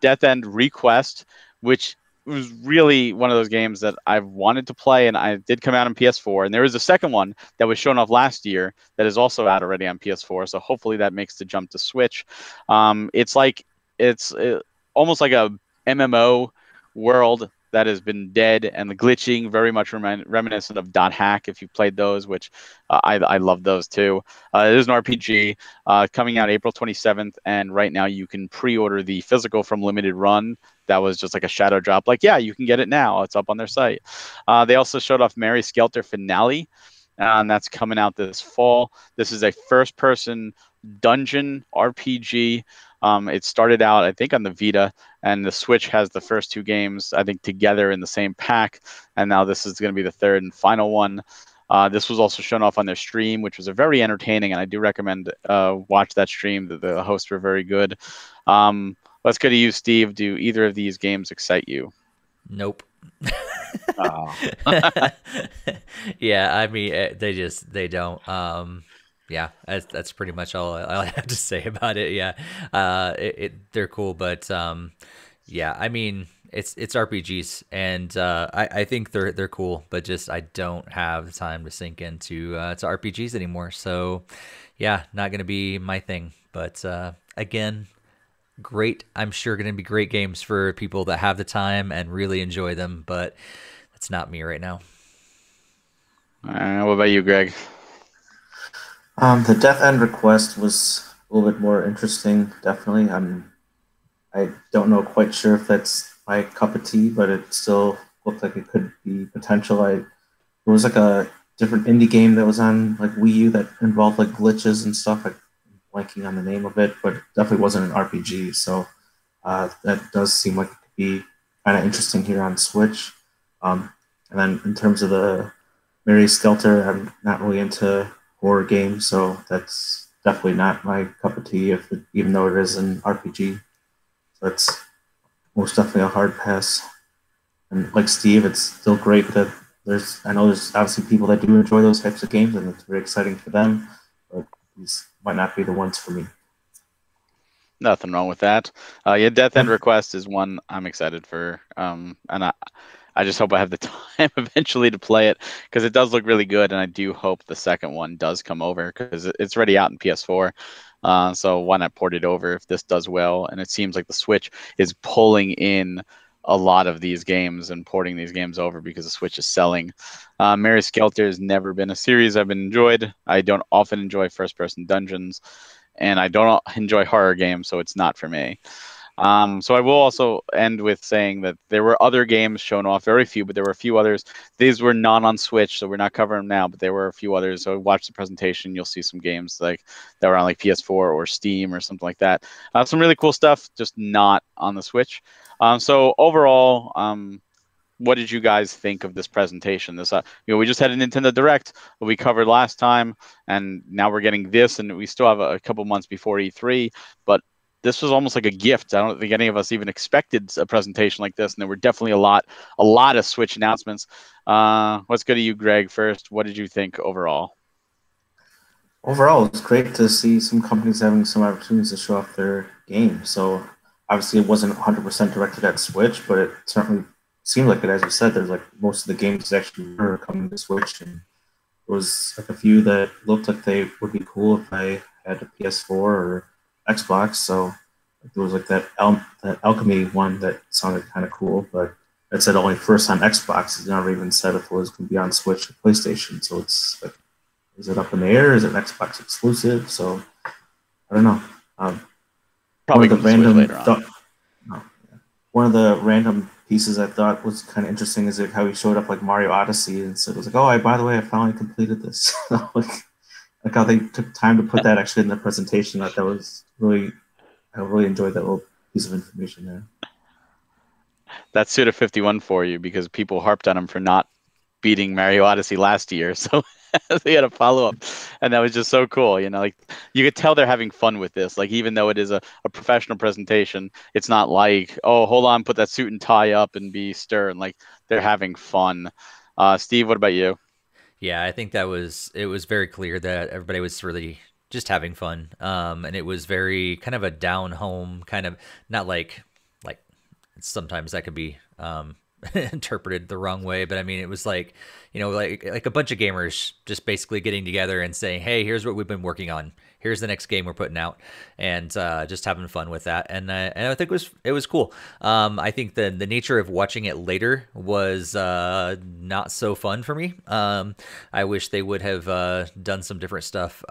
Death End Request, which was really one of those games that I've wanted to play, and I did come out on PS4. And there is a second one that was shown off last year that is also out already on PS4. So hopefully that makes the jump to Switch. It's almost like a MMO world that has been dead, and the glitching very much reminiscent of Dot Hack if you played those, which I love those too. It is an RPG coming out April 27th, and right now you can pre-order the physical from Limited Run. That was just like a shadow drop. Like, yeah, you can get it now. It's up on their site. They also showed off Mary Skelter Finale, and that's coming out this fall. This is a first-person dungeon RPG. It started out, I think, on the Vita, and the Switch has the first 2 games, I think, together in the same pack, and now this is going to be the third and final one. This was also shown off on their stream, which was a very entertaining, and I do recommend watch that stream. The hosts were very good. Let's go to you, Steve. Do either of these games excite you? Nope. Oh. Yeah, I mean, they don't. Yeah, that's pretty much all I have to say about it. Yeah, they're cool, but yeah, I mean, it's RPGs, and I think they're cool, but just I don't have the time to sink into to RPGs anymore. So yeah, not gonna be my thing. But again, great. I'm sure gonna be great games for people that have the time and really enjoy them, but that's not me right now. What about you, Greg? The Death End Request was a little bit more interesting, definitely. I don't know quite sure if that's my cup of tea, but it still looked like it could be potential. It was like a different indie game that was on like Wii U that involved like glitches and stuff. I'm blanking on the name of it, but it definitely wasn't an RPG. So that does seem like it could be kind of interesting here on Switch. And then in terms of the Mary Skelter, I'm not really into horror games, so that's definitely not my cup of tea, even though it is an RPG. So it's most definitely a hard pass. And like Steve, it's still great that I know there's obviously people that do enjoy those types of games, and it's very exciting for them, but these might not be the ones for me. Nothing wrong with that. Yeah, Death End Request is one I'm excited for, and I just hope I have the time eventually to play it because it does look really good, and I do hope the second one does come over because it's already out in PS4. So why not port it over if this does well? And it seems like the Switch is pulling in a lot of these games and porting these games over because the Switch is selling. Mary Skelter has never been a series I've enjoyed. I don't often enjoy first-person dungeons, and I don't enjoy horror games, so it's not for me. So I will also end with saying that there were other games shown off, very few, but there were a few others. These were not on Switch, so we're not covering them now, but there were a few others. So watch the presentation, you'll see some games like that were on like PS4 or Steam or something like that. Some really cool stuff, just not on the Switch. So overall, what did you guys think of this presentation? This, we just had a Nintendo Direct that we covered last time, and now we're getting this, and we still have a couple months before E3, but this was almost like a gift. I don't think any of us even expected a presentation like this, and there were definitely a lot of Switch announcements. Let's go to you, Greg, first. What did you think overall? Overall, it's great to see some companies having some opportunities to show off their game. So obviously it wasn't 100% directed at Switch, but it certainly seemed like it. As you said, there's like most of the games actually were coming to Switch, and there was like a few that looked like they would be cool if I had a PS4 or Xbox. So there was like that Alchemy one that sounded kind of cool, but it said only first on Xbox. It never even said if it was going to be on Switch or PlayStation. So it's like, is it up in the air? Is it an Xbox exclusive? So I don't know. Probably one of the random pieces I thought was kind of interesting is like how he showed up like Mario Odyssey, and so it was like, oh, by the way, I finally completed this. like how they took time to put that actually in the presentation. I really enjoyed that little piece of information there. That's Suda 51 for you, because people harped on him for not beating Mario Odyssey last year, so they had a follow-up, and that was just so cool. Like, you could tell they're having fun with this. Like, even though it is a professional presentation, it's not like, oh, hold on, put that suit and tie up and be stern. Like, they're having fun. Steve, what about you? Yeah, I think it was very clear that everybody was really just having fun. And it was very kind of a down home kind of, not like sometimes that could be interpreted the wrong way, but I mean, it was like, like a bunch of gamers just basically getting together and saying, hey, here's what we've been working on, here's the next game we're putting out, and just having fun with that. And I think it was cool. I think the nature of watching it later was not so fun for me. I wish they would have done some different stuff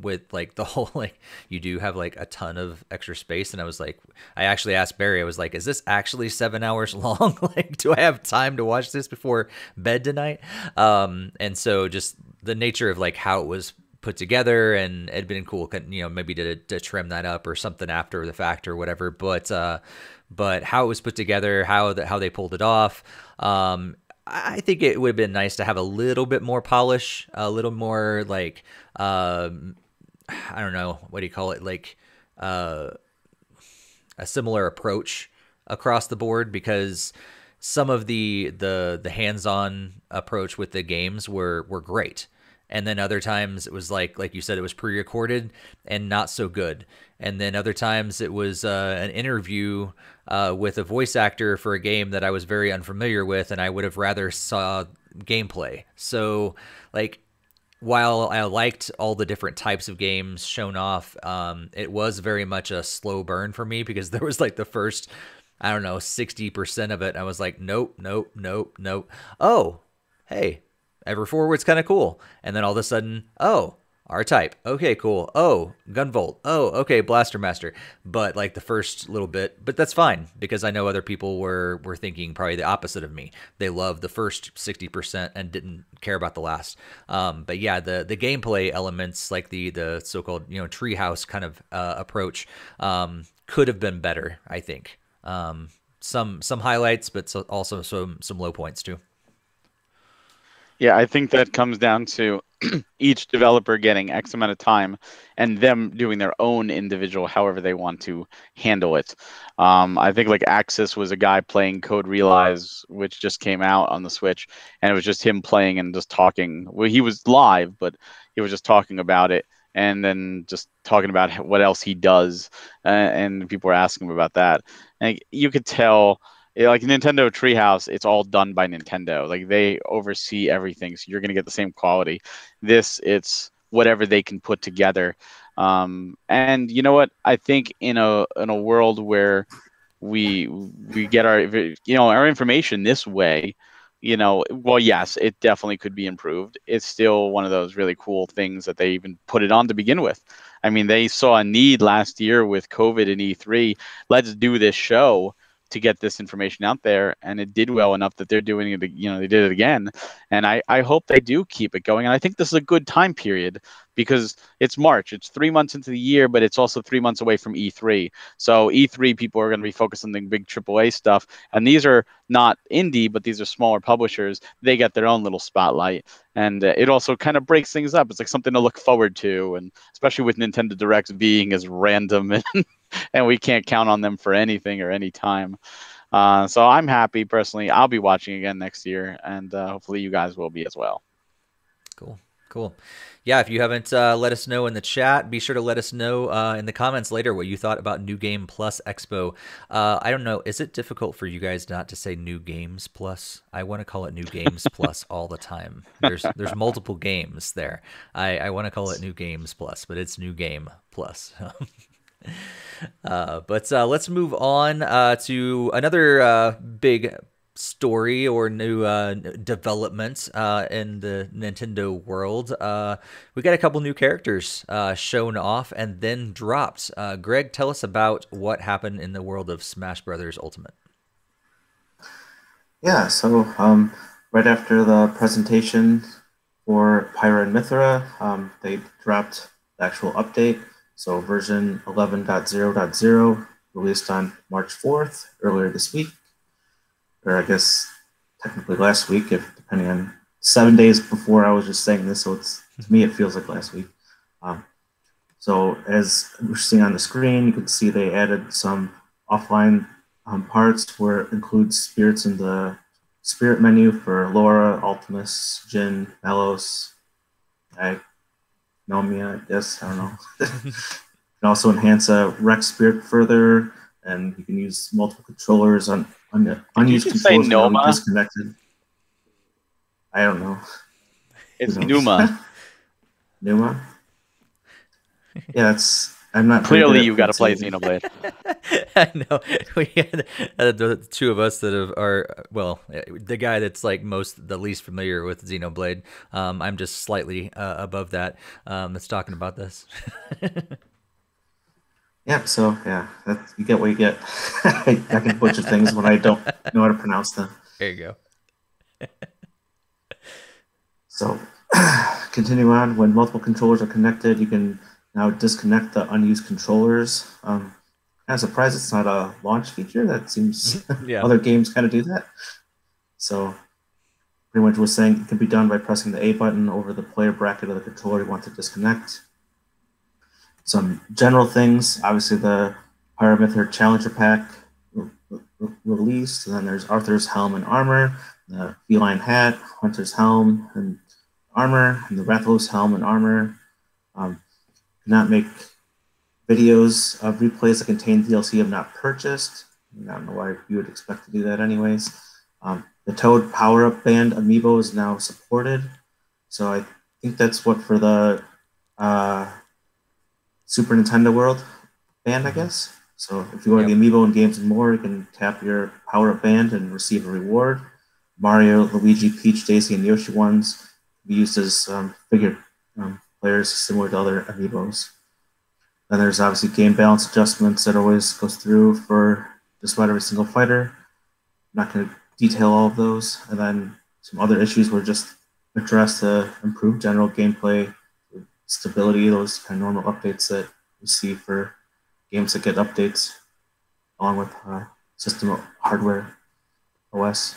with like the whole, like, you do have like a ton of extra space, and I actually asked Barry, I was like, is this actually 7 hours long? Like, do I have time to watch this before bed tonight? And so just the nature of like how it was put together, and it'd been cool, maybe to trim that up or something after the fact or whatever. But how it was put together, how they pulled it off, I think it would have been nice to have a little bit more polish, a little more like, I don't know, what do you call it? Like, a similar approach across the board, because some of the hands-on approach with the games were great. And then other times it was like you said, it was pre-recorded and not so good. And then other times it was an interview with a voice actor for a game that I was very unfamiliar with, and I would have rather saw gameplay. So, like, while I liked all the different types of games shown off, it was very much a slow burn for me, because there was like the first, I don't know, 60% of it, I was like, nope. Oh, hey, Ever Forward's kind of cool. And then all of a sudden, oh, R-Type. Okay, cool. Oh, Gunvolt. Oh, okay, Blaster Master. But like the first little bit, but that's fine, because I know other people were thinking probably the opposite of me. They loved the first 60% and didn't care about the last. But yeah, the gameplay elements, like the so-called treehouse kind of approach, could have been better, I think. Some highlights, but also some low points too. Yeah, I think that comes down to each developer getting X amount of time and them doing their own individual, however they want to handle it. I think like Axis was a guy playing Code Realize, which just came out on the Switch, and it was just him playing and just talking. Well, he was live, but he was just talking about it, and then just talking about what else he does, and people were asking him about that. And you could tell, like Nintendo Treehouse, it's all done by Nintendo. Like, they oversee everything, so you're going to get the same quality. This, it's whatever they can put together. And you know what? I think in a world where we get our information this way, well, yes, it definitely could be improved. It's still one of those really cool things that they even put it on to begin with. I mean, they saw a need last year with COVID and E3. Let's do this show. to get this information out there, and it did well enough that they're doing it, they did it again. And I hope they do keep it going. And I think this is a good time period because it's March. It's 3 months into the year, but it's also 3 months away from E3. So E3 people are going to be focused on the big AAA stuff. And these are not indie, but these are smaller publishers. They get their own little spotlight. And it also kind of breaks things up. It's like something to look forward to. And especially with Nintendo Directs being as random and we can't count on them for anything or any time. So I'm happy personally. I'll be watching again next year, and hopefully you guys will be as well. Cool. Yeah, if you haven't let us know in the chat, be sure to let us know in the comments later what you thought about New Game Plus Expo. I don't know, is it difficult for you guys not to say New Games Plus? I want to call it New Games Plus all the time. There's multiple games there. I want to call it New Games Plus, but it's New Game Plus. But let's move on to another big story or new development in the Nintendo world. We got a couple new characters shown off and then dropped. Greg, tell us about what happened in the world of Smash Brothers Ultimate. Yeah, so right after the presentation for Pyra and Mythra, they dropped the actual update. So version 11.0.0 released on March 4th, earlier this week, or I guess technically last week, if depending on 7 days before I was just saying this, so to me it feels like last week. So as we're seeing on the screen, you can see they added some offline parts where it includes spirits in the spirit menu for Laura, Ultimus, Jin, Melos, Nomia, I guess, I don't know. You can also enhance a Rex spirit further, and you can use multiple controllers on unused controllers Noma? Disconnected. I don't know. It's Numa. Numa? Yeah, I'm not Clearly you got to play Xenoblade. I know. We had the two of us that are the guy that's like the least familiar with Xenoblade. I'm just slightly above that. That's talking about this. Yeah, so you get what you get. I can butcher things when I don't know how to pronounce them. There you go. So continue on. When multiple controllers are connected, you can now disconnect the unused controllers. I'm surprised it's not a launch feature. That seems other games kind of do that. So pretty much was saying it can be done by pressing the A button over the player bracket of the controller you want to disconnect. Some general things, obviously the Pyramithra Challenger Pack released, and then there's Arthur's helm and armor, the feline hat, Hunter's helm and armor, and the Rathalos helm and armor. Not make videos of replays that contain DLC have not purchased. I don't know why you would expect to do that anyways. The Toad power-up band amiibo is now supported. So I think that's what for the Super Nintendo World band, I guess. So if you go to the Amiibo and Games and More, you can tap your power-up band and receive a reward. Mario, Luigi, Peach, Daisy, and Yoshi ones can be used as figure players similar to other Amiibos. Then there's obviously game balance adjustments that always goes through for just about every single fighter. I'm not going to detail all of those. And then some other issues were just addressed to improve general gameplay, stability, those kind of normal updates that we see for games that get updates, along with system hardware OS.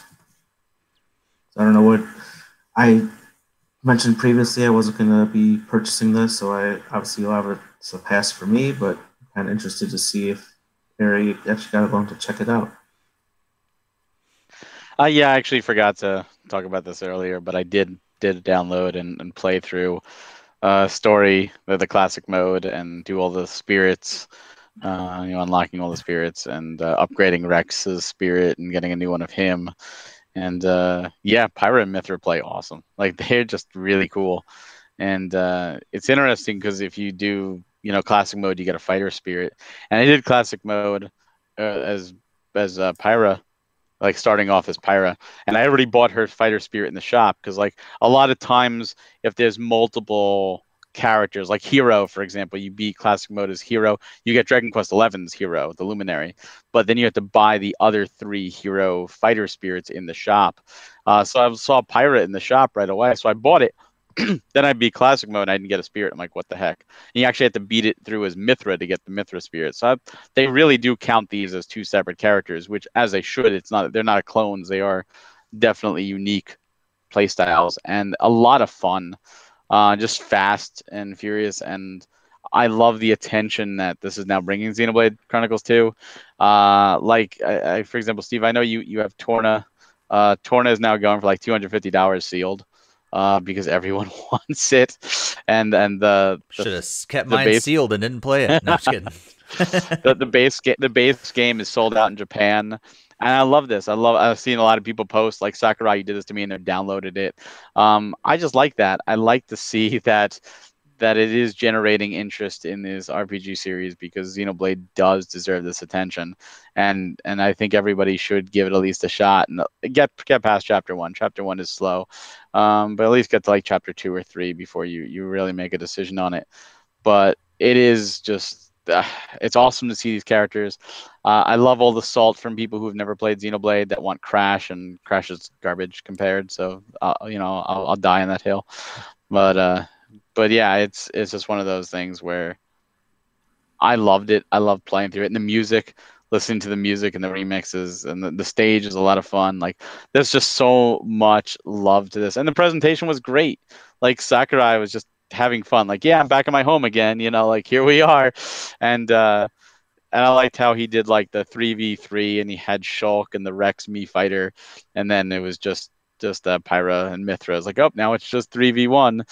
So I don't know what I mentioned previously. I wasn't going to be purchasing this, so I obviously will have it's a pass for me, but I'm kind of interested to see if Harry actually got along to check it out. Yeah, I actually forgot to talk about this earlier, but I did download and play through story, the classic mode, and do all the spirits, unlocking all the spirits and upgrading Rex's spirit and getting a new one of him. And Pyra and Mythra play awesome. Like, they're just really cool. And it's interesting because if you do, classic mode, you get a fighter spirit. And I did classic mode as Pyra, like starting off as Pyra. And I already bought her fighter spirit in the shop because, like, a lot of times if there's multiple characters. Like Hero, for example, you beat classic mode as Hero, you get Dragon Quest XI's Hero, the Luminary, but then you have to buy the other 3 Hero fighter spirits in the shop. So I saw Pirate in the shop right away, so I bought it. Then I beat classic mode and I didn't get a spirit. I'm like, what the heck? And you actually have to beat it through as Mithra to get the Mithra spirit. So they really do count these as 2 separate characters, which, as they should, they're not clones. They are definitely unique playstyles and a lot of fun. Just fast and furious, and I love the attention that this is now bringing Xenoblade Chronicles 2. Like, for example, Steve, I know you have Torna. Torna is now going for like $250 sealed. Because everyone wants it, and the should have kept mine sealed and didn't play it. No, I'm just kidding. the base game is sold out in Japan, and I love this. I've seen a lot of people post like, Sakurai, you did this to me, and they've downloaded it. I just like that. I like to see that it is generating interest in this RPG series, because Xenoblade does deserve this attention, and I think everybody should give it at least a shot and get past Chapter 1. Chapter 1 is slow, but at least get to like Chapter 2 or 3 before you really make a decision on it. But it is just it's awesome to see these characters. I love all the salt from people who've never played Xenoblade that want Crash, and Crash is garbage compared. So I'll die on that hill, but yeah, it's just one of those things where I loved it. I loved playing through it, and the music, listening to the music and the remixes, and the stage is a lot of fun. Like, there's just so much love to this, and the presentation was great. Like, Sakurai was just having fun. Like, yeah, I'm back in my home again. Like, here we are, and I liked how he did like the 3v3, and he had Shulk and the Rex Mii fighter, and then it was just Pyra and Mithra. It's like, oh, now it's just 3v1.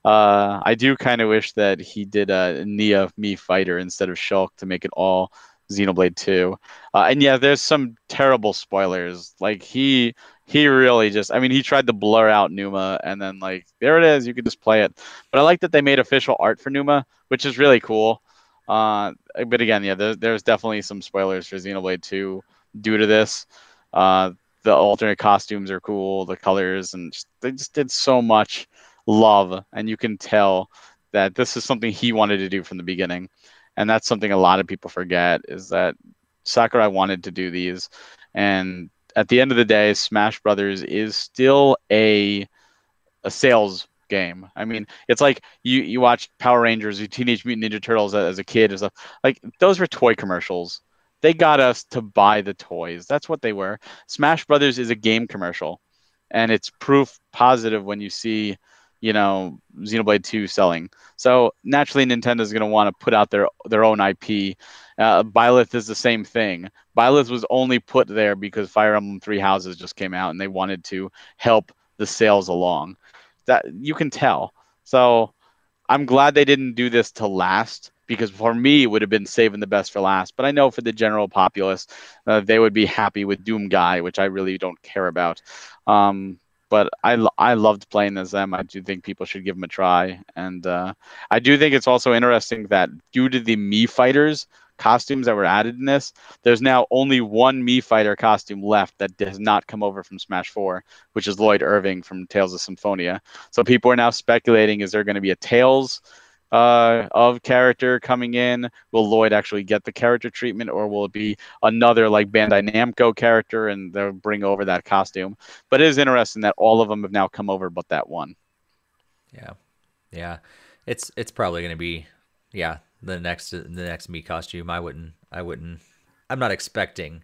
I do kind of wish that he did a Nia Mii fighter instead of Shulk to make it all Xenoblade 2. And yeah, there's some terrible spoilers. Like, he really just, I mean, he tried to blur out Numa, and then like, there it is, you could just play it. But I like that they made official art for Numa, which is really cool. But again, yeah, there's definitely some spoilers for Xenoblade 2 due to this. The alternate costumes are cool, the colors, and they just did so much love, and you can tell that this is something he wanted to do from the beginning. And that's something a lot of people forget, is that Sakurai wanted to do these. And at the end of the day, Smash Brothers is still a sales game. I mean, it's like you watch Power Rangers or Teenage Mutant Ninja Turtles as a kid and stuff. Like, those were toy commercials. They got us to buy the toys. That's what they were. Smash Brothers is a game commercial, and it's proof positive when you see, Xenoblade 2 selling. So naturally, Nintendo is going to want to put out their own IP. Byleth is the same thing. Byleth was only put there because Fire Emblem Three Houses just came out, and they wanted to help the sales along. That you can tell. So I'm glad they didn't do this to last, because for me, it would have been saving the best for last. But I know for the general populace, they would be happy with Doom Guy, which I really don't care about. But I loved playing as them. I do think people should give them a try. And I do think it's also interesting that due to the Mii fighters costumes that were added in this, there's now only one Mii fighter costume left that does not come over from Smash 4, which is Lloyd Irving from Tales of Symphonia. So people are now speculating, is there going to be a Tales of character coming in? Will Lloyd actually get the character treatment, or will it be another like Bandai Namco character and they'll bring over that costume? But it is interesting that all of them have now come over but that one. Yeah, it's probably going to be the next Mii costume. I'm not expecting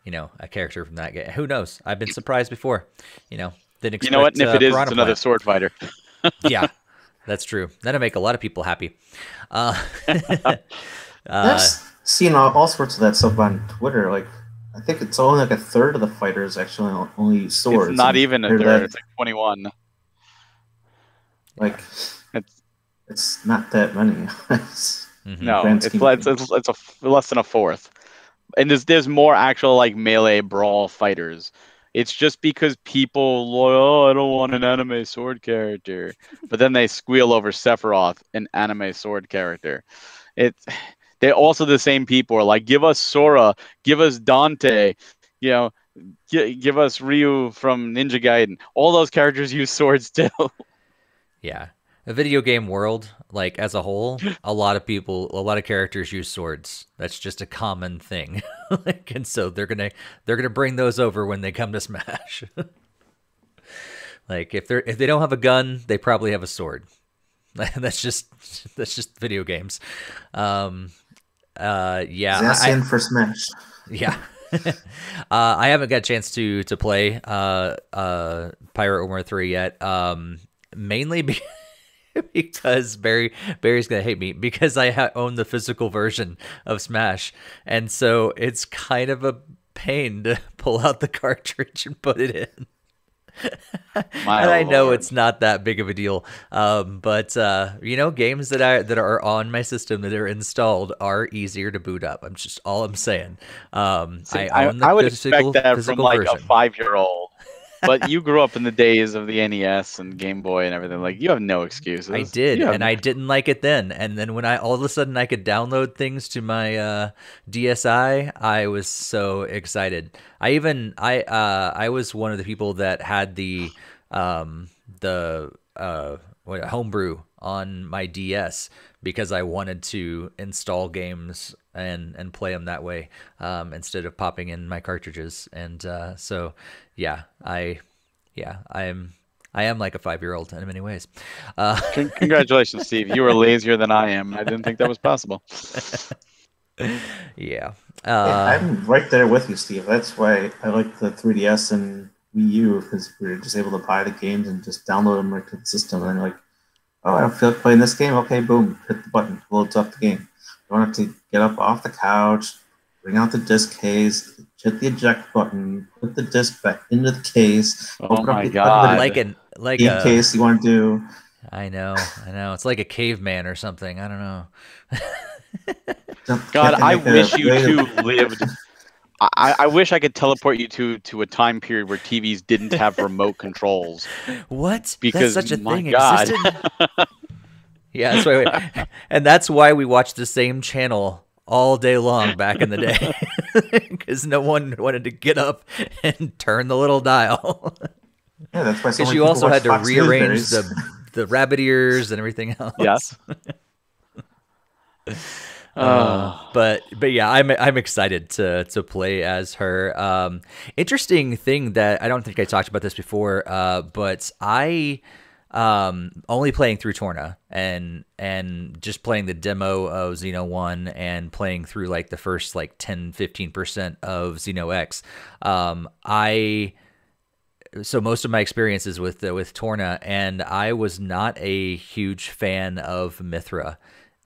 a character from that game. Who knows? I've been surprised before. Didn't expect. You know what? And if it is, Piranha it's another Plant. sword fighter. Yeah. That's true. That'll make a lot of people happy. I've seen all sorts of that stuff on Twitter. Like, I think it's only like a third of the fighters actually only use swords. It's not even a third. It's like 21. Like, it's not that many. No, it's less than a fourth. And there's more actual like melee brawl fighters. It's just because people, I don't want an anime sword character. But then they squeal over Sephiroth, an anime sword character. They're also the same people. Are like, give us Sora, give us Dante, give us Ryu from Ninja Gaiden. All those characters use swords too. Yeah. a video game world, like as a whole, a lot of characters use swords. That's just a common thing. Like, and so they're gonna bring those over when they come to Smash. Like if they don't have a gun, they probably have a sword. that's just video games. Yeah. Zacian for Smash. Yeah. I haven't got a chance to play Pirate Warhammer 3 yet. Mainly because Barry's gonna hate me because I own the physical version of Smash, and so it's kind of a pain to pull out the cartridge and put it in. And I know it's not that big of a deal, but you know, games that are on my system that are installed are easier to boot up. I'm just all I'm saying. I would expect that from like version. A 5-year-old. But you grew up in the days of the NES and Game Boy and everything. Like, you have no excuses. I did, and I didn't like it then. And then when all of a sudden I could download things to my DSi, I was so excited. I was one of the people that had the homebrew on my DS because I wanted to install games and play them that way instead of popping in my cartridges. And so yeah, I am like a 5-year-old in many ways. Congratulations, Steve. You were lazier than I am. I didn't think that was possible. Yeah. I'm right there with you, Steve. That's why I like the 3DS and Wii U, because we were just able to buy the games and just download them right to the system. And like, oh, I don't feel like playing this game. Okay, boom, hit the button, loads up the game. You don't have to get up off the couch, bring out the disc case, hit the eject button, put the disc back into the case. Oh my god! Like a case you want to do. I know. It's like a caveman or something. I don't know. God, I wish you two lived. I wish I could teleport you to a time period where TVs didn't have remote controls. What? Because such a my thing God. existed? Yeah, that's why and that's why we watched the same channel all day long back in the day, because no one wanted to get up and turn the little dial. Yeah, that's why. Because you also had to rearrange the rabbit ears and everything else. Yes. But yeah, I'm excited to play as her. Interesting thing that I don't think I talked about this before, but I only playing through Torna and just playing the demo of Xeno 1 and playing through like the first like 10-15% of Xeno X. So most of my experiences with Torna, and I was not a huge fan of Mithra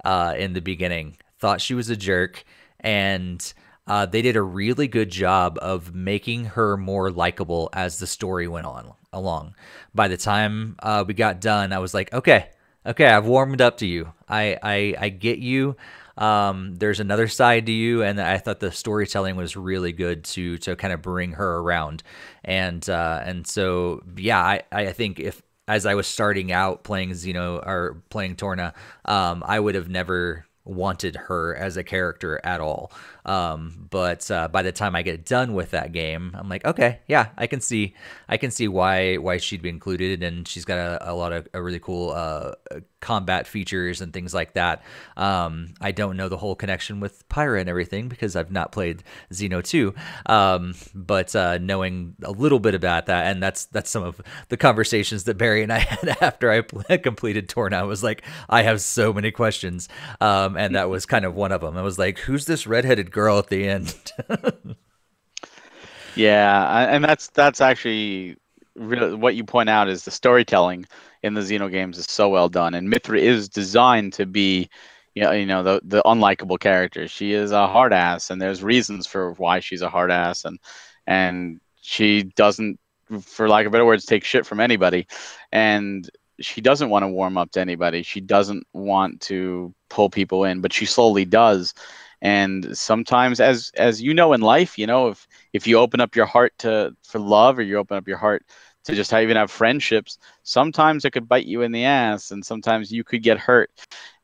in the beginning. Thought she was a jerk, and they did a really good job of making her more likable as the story went along. By the time we got done, I was like, okay, I've warmed up to you. I get you. There's another side to you, and I thought the storytelling was really good to kind of bring her around. And so yeah, I think if as I was starting out playing Xeno or playing Torna, I would have never wanted her as a character at all. But by the time I get done with that game, I'm like, okay, yeah, I can see why she'd be included, and she's got a lot of really cool combat features and things like that. I don't know the whole connection with Pyra and everything because I've not played Xeno 2, but knowing a little bit about that, and that's some of the conversations that Barry and I had after I completed Torna. I was like, I have so many questions, and that was kind of one of them. I was like, who's this redheaded girl at the end? Yeah, and that's actually really what you point out is the storytelling in the Xeno games is so well done, and Mithra is designed to be, you know, the unlikable character. She is a hard ass, and there's reasons for why she's a hard ass, and she doesn't, for lack of better words, take shit from anybody, and she doesn't want to warm up to anybody. She doesn't want to pull people in, but she slowly does. And sometimes, as you know in life, you know, if you open up your heart for love, or you open up your heart to just even have friendships, sometimes it could bite you in the ass, and sometimes you could get hurt.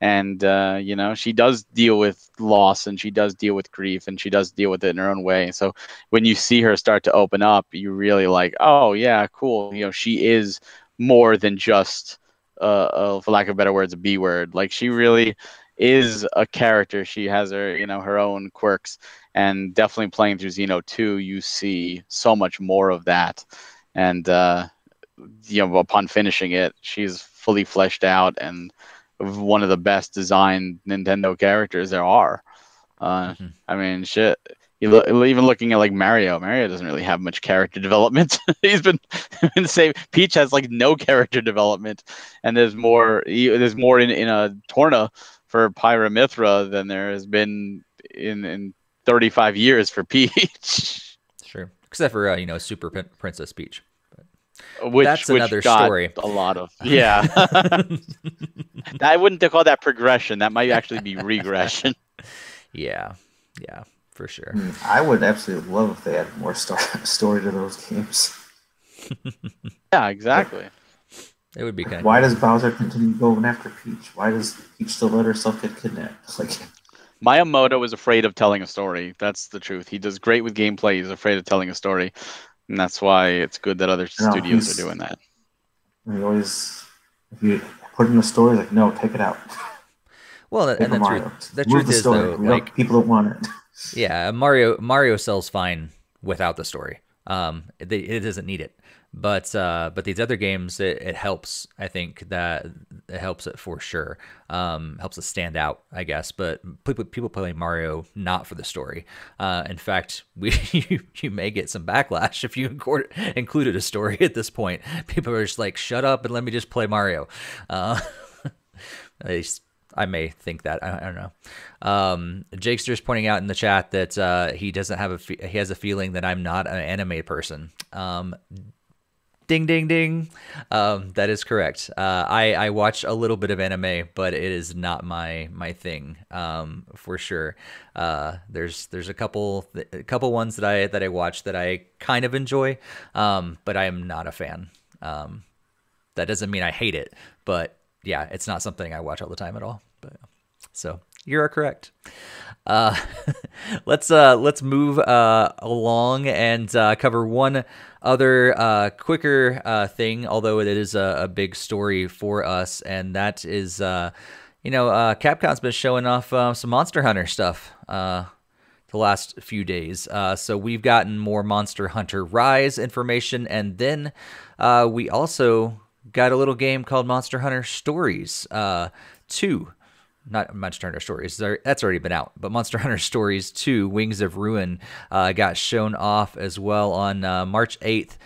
And you know, she does deal with loss, and she does deal with grief, and she does deal with it in her own way. So when you see her start to open up, you really like, oh yeah, cool. You know, she is more than just for lack of better words, a B word. Like, she really is a character. She has her, her own quirks, and definitely playing through Xeno 2, you see so much more of that. And upon finishing it, she's fully fleshed out and one of the best designed Nintendo characters there are. I mean, shit. Even looking at like Mario doesn't really have much character development. He's been saying Peach has like no character development, and there's more in a Torna for Pyramithra than there has been in 35 years for Peach. Sure, except for Super Princess Peach. That's another got story. A lot of I wouldn't call that progression. That might actually be regression. Yeah, for sure. I would absolutely love if they had more story to those games. Yeah, exactly. It would be kind of. Why does Bowser continue going after Peach? Why does Peach still let herself get kidnapped? Like, Miyamoto is afraid of telling a story. That's the truth. He does great with gameplay. He's afraid of telling a story. And that's why it's good that other studios are doing that. If you put in a story, like, no, take it out. Well, and the truth is, though, like, people don't want it. Yeah, Mario sells fine without the story. It doesn't need it. But these other games, it helps. I think that it helps it for sure. Helps it stand out, I guess. But people play Mario not for the story. In fact, you may get some backlash if you included a story at this point. People are just like, shut up and let me just play Mario. At least I may think that. I don't know. Jakester's pointing out in the chat that he doesn't have he has a feeling that I'm not an anime person. Ding, ding, ding. That is correct. I watch a little bit of anime, but it is not my thing, for sure. There's a couple ones that I watch that I kind of enjoy, but I am not a fan. That doesn't mean I hate it, but yeah, it's not something I watch all the time at all. But so you're correct. Let's move along and cover one other quicker thing, although it is a big story for us, and that is Capcom's been showing off some Monster Hunter stuff the last few days. So we've gotten more Monster Hunter Rise information, and then we also got a little game called Monster Hunter Stories 2. Not Monster Hunter Stories, that's already been out, but Monster Hunter Stories 2, Wings of Ruin, got shown off as well on March 8th.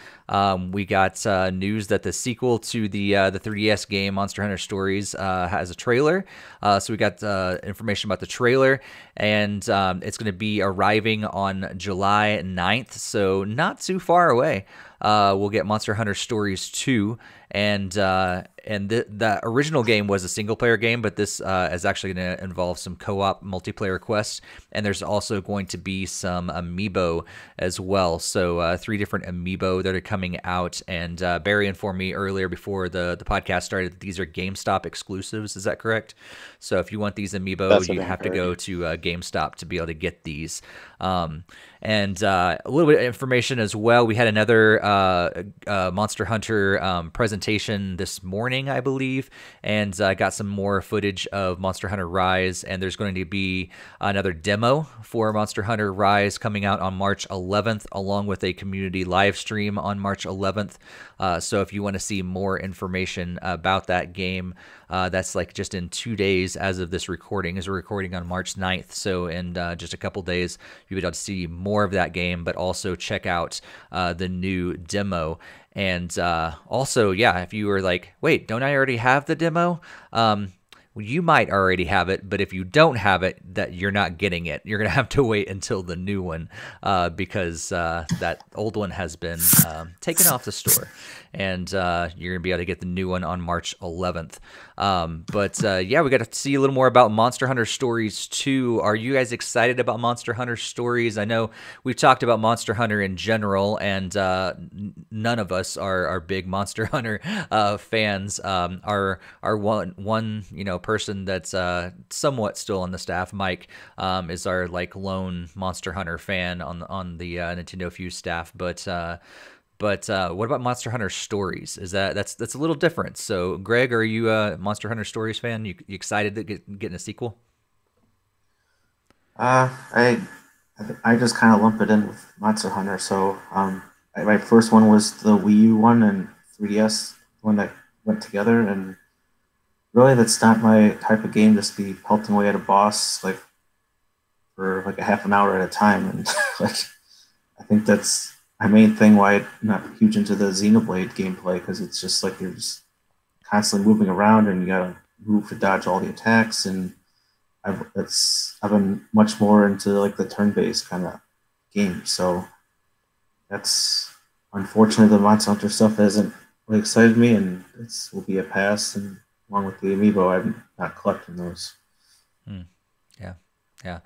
We got news that the sequel to the 3DS game, Monster Hunter Stories, has a trailer. So we got information about the trailer, and it's going to be arriving on July 9th, so not too far away. We'll get Monster Hunter Stories 2, and the original game was a single-player game, but this is actually going to involve some co-op multiplayer quests, and there's also going to be some Amiibo as well. So 3 different Amiibo that are coming out, and Barry informed me earlier before the podcast started that these are GameStop exclusives. Is that correct? So if you want these Amiibo, you have to go to GameStop to be able to get these. And a little bit of information as well. We had another Monster Hunter presentation this morning, I believe, and got some more footage of Monster Hunter Rise, and there's going to be another demo for Monster Hunter Rise coming out on March 11th, along with a community live stream on March 11th. So if you want to see more information about that game, that's like just in 2 days as of this recording, as we're recording on March 9th. So in just a couple days, you'll be able to see more of that game, but also check out the new demo. And also, yeah, if you were like, wait, don't I already have the demo? You might already have it, but if you don't have it, that you're not getting it. You're going to have to wait until the new one because that old one has been taken off the store. And you're going to be able to get the new one on March 11th. But yeah, we got to see a little more about Monster Hunter Stories 2. Are you guys excited about Monster Hunter Stories? I know we've talked about Monster Hunter in general, and none of us are big Monster Hunter fans. Our one person that's somewhat still on the staff, Mike, is our like lone Monster Hunter fan on the NintendoFuse staff, But what about Monster Hunter Stories? That's a little different. So, Greg, are you a Monster Hunter Stories fan? You excited to getting a sequel? I just kind of lump it in with Monster Hunter. So my first one was the Wii U one and 3DS one that went together, and really that's not my type of game. Just be pelting away at a boss like for like a half an hour at a time, and like I think that's my main thing why I'm not huge into the Xenoblade gameplay, because it's just like you're just constantly moving around and you gotta move to dodge all the attacks, and I've been much more into like the turn-based kind of game. So that's unfortunately the Monster Hunter stuff hasn't really excited me, and it will be a pass. And along with the Amiibo, I'm not collecting those. Yeah, yeah.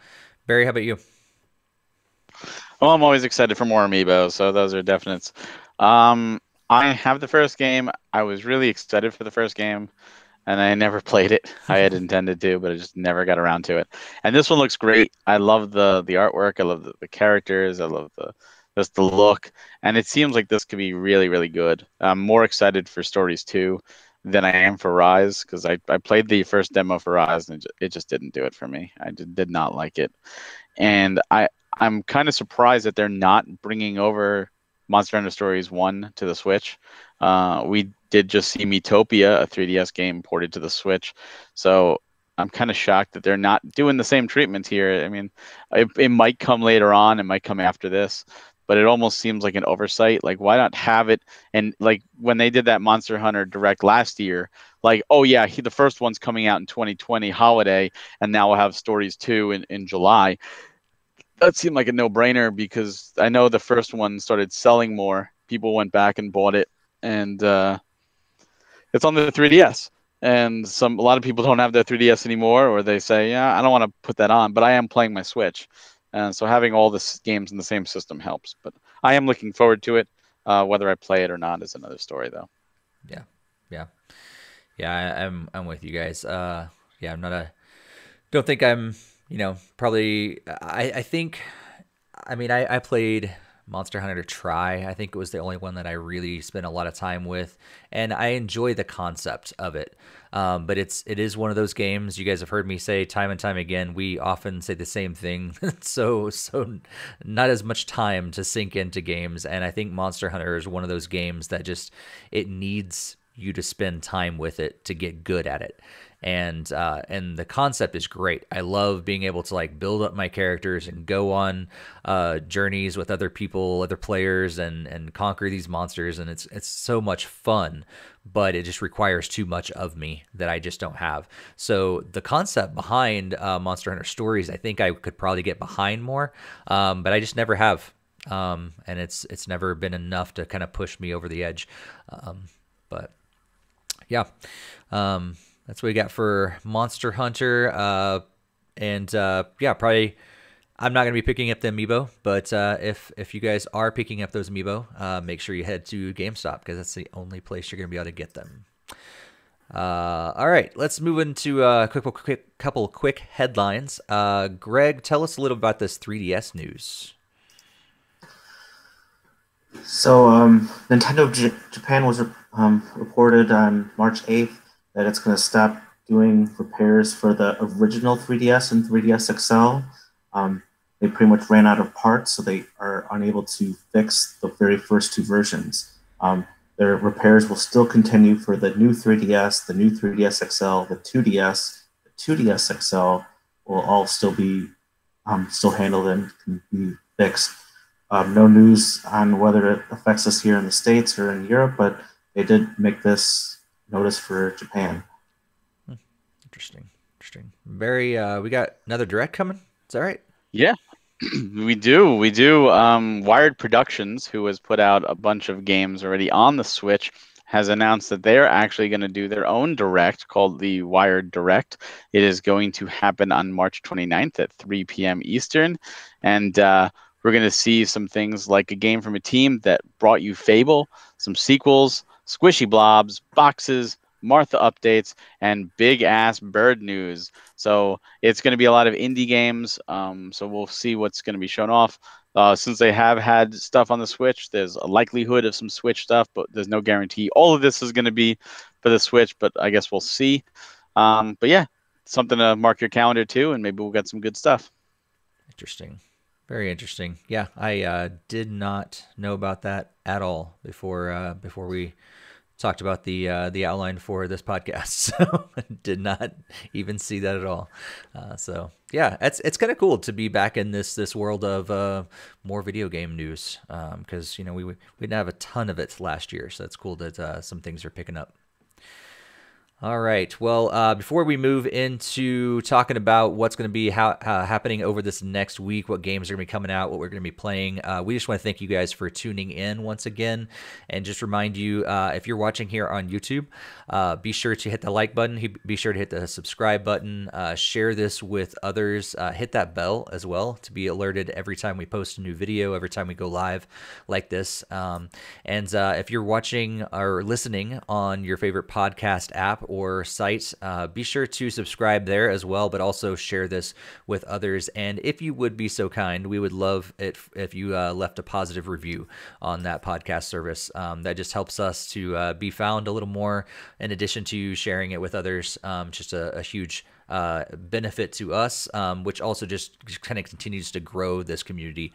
Barry, how about you? Well, I'm always excited for more Amiibo, so those are definites. I have the first game. I was really excited for the first game, and I never played it. I had intended to, but I just never got around to it. And this one looks great. I love the artwork. I love the characters. I love just the look. And it seems like this could be really, really good. I'm more excited for Stories 2 than I am for Rise, because I played the first demo for Rise, and it just didn't do it for me. I did not like it. And I'm kind of surprised that they're not bringing over Monster Hunter Stories 1 to the Switch. We did just see Miitopia, a 3DS game, ported to the Switch. So I'm kind of shocked that they're not doing the same treatment here. I mean, it might come later on. It might come after this. But it almost seems like an oversight. Like, why not have it? And like when they did that Monster Hunter Direct last year, like, oh yeah, the first one's coming out in 2020 holiday, and now we'll have Stories 2 in July. That seemed like a no-brainer, because I know the first one started selling more. People went back and bought it, and it's on the 3DS. And a lot of people don't have their 3DS anymore, or they say, yeah, I don't want to put that on, but I am playing my Switch. And so having all the games in the same system helps. But I am looking forward to it. Whether I play it or not is another story, though. Yeah. I'm with you guys. Don't think I'm, probably. I think, I played Monster Hunter Try. I think it was the only one that I really spent a lot of time with, and I enjoy the concept of it. But it is one of those games, you guys have heard me say time and time again, we often say the same thing. so not as much time to sink into games, and I think Monster Hunter is one of those games that just, it needs you to spend time with it to get good at it. And the concept is great. I love being able to like build up my characters and go on journeys with other people, other players, and conquer these monsters. And it's so much fun, but it just requires too much of me that I just don't have. So the concept behind Monster Hunter Stories, I think I could probably get behind more, but I just never have. And it's never been enough to kind of push me over the edge. But yeah. That's what we got for Monster Hunter. Probably I'm not going to be picking up the Amiibo, but if you guys are picking up those Amiibo, make sure you head to GameStop, because that's the only place you're going to be able to get them. All right, let's move into a couple quick headlines. Greg, tell us a little about this 3DS news. So Nintendo Japan was reported on March 8th that it's going to stop doing repairs for the original 3DS and 3DS XL. They pretty much ran out of parts, so they are unable to fix the very first two versions. Their repairs will still continue for the new 3DS, the new 3DS XL, the 2DS, the 2DS XL will all still be still handled and can be fixed. No news on whether it affects us here in the States or in Europe, but they did make this notice for Japan. Interesting. Barry, we got another direct coming. Is that right? Yeah, we do. Wired Productions, who has put out a bunch of games already on the Switch, has announced that they're actually going to do their own direct called the Wired Direct. It is going to happen on March 29th at 3 p.m. Eastern. And we're going to see some things like a game from a team that brought you Fable, some sequels, squishy blobs, boxes, Martha updates, and big ass bird news. So it's going to be a lot of indie games. So we'll see what's going to be shown off. Since they have had stuff on the Switch, there's a likelihood of some Switch stuff, but there's no guarantee all of this is going to be for the Switch, but I guess we'll see. But yeah, something to mark your calendar too, and maybe we'll get some good stuff. Interesting. Very interesting. Yeah, I did not know about that at all before we talked about the outline for this podcast. So did not even see that at all. So yeah, it's kind of cool to be back in this world of more video game news, because you know we didn't have a ton of it last year, so it's cool that some things are picking up. All right. Well, before we move into talking about what's going to be happening over this next week, what games are going to be coming out, what we're going to be playing, we just want to thank you guys for tuning in once again, and just remind you, if you're watching here on YouTube, be sure to hit the like button, be sure to hit the subscribe button, share this with others, hit that bell as well to be alerted every time we post a new video, every time we go live like this. And if you're watching or listening on your favorite podcast app or site, be sure to subscribe there as well, but also share this with others. And if you would be so kind, we would love it if you left a positive review on that podcast service. That just helps us to be found a little more, in addition to sharing it with others. Just a huge benefit to us, which also just kind of continues to grow this community.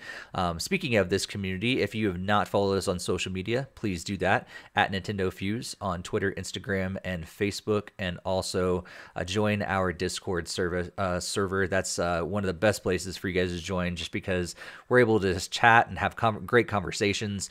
Speaking of this community, if you have not followed us on social media, please do that at NintendoFuse on Twitter, Instagram, and Facebook, and also join our Discord server. That's one of the best places for you guys to join, just because we're able to just chat and have great conversations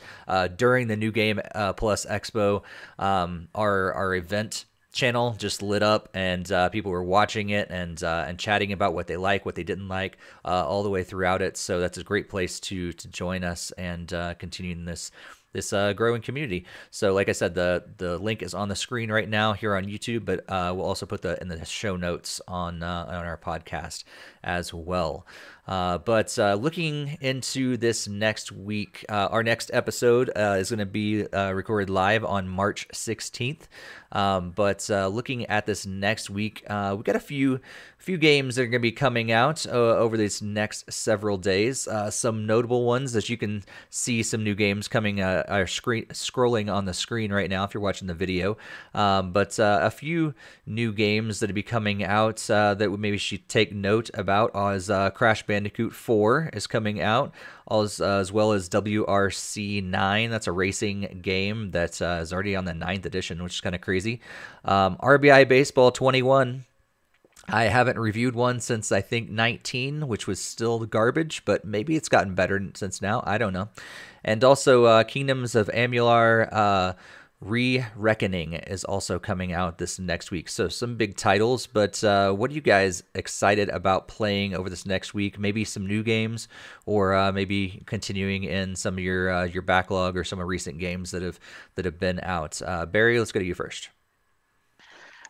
during the New Game Plus Expo. Our event channel just lit up, and people were watching it and chatting about what they like, what they didn't like, all the way throughout it. So that's a great place to join us and continue in this growing community. So like I said, the link is on the screen right now here on YouTube, but we'll also put that in the show notes on our podcast as well. But looking into this next week, our next episode is going to be recorded live on March 16th. But looking at this next week, we've got a few games that are going to be coming out over these next several days. Some notable ones that you can see some new games coming are scrolling on the screen right now if you're watching the video. But a few new games that will be coming out that maybe you should take note about is Crash Bandicoot 4 is coming out, as well as WRC 9. That's a racing game that is already on the 9th edition, which is kind of crazy. RBI Baseball 21. I haven't reviewed one since I think 19, which was still garbage, but maybe it's gotten better since now. I don't know. And also Kingdoms of Amalur Re-Reckoning is also coming out this next week. So some big titles, but what are you guys excited about playing over this next week? Maybe some new games, or maybe continuing in some of your backlog or some of recent games that have been out. Barry, let's go to you first.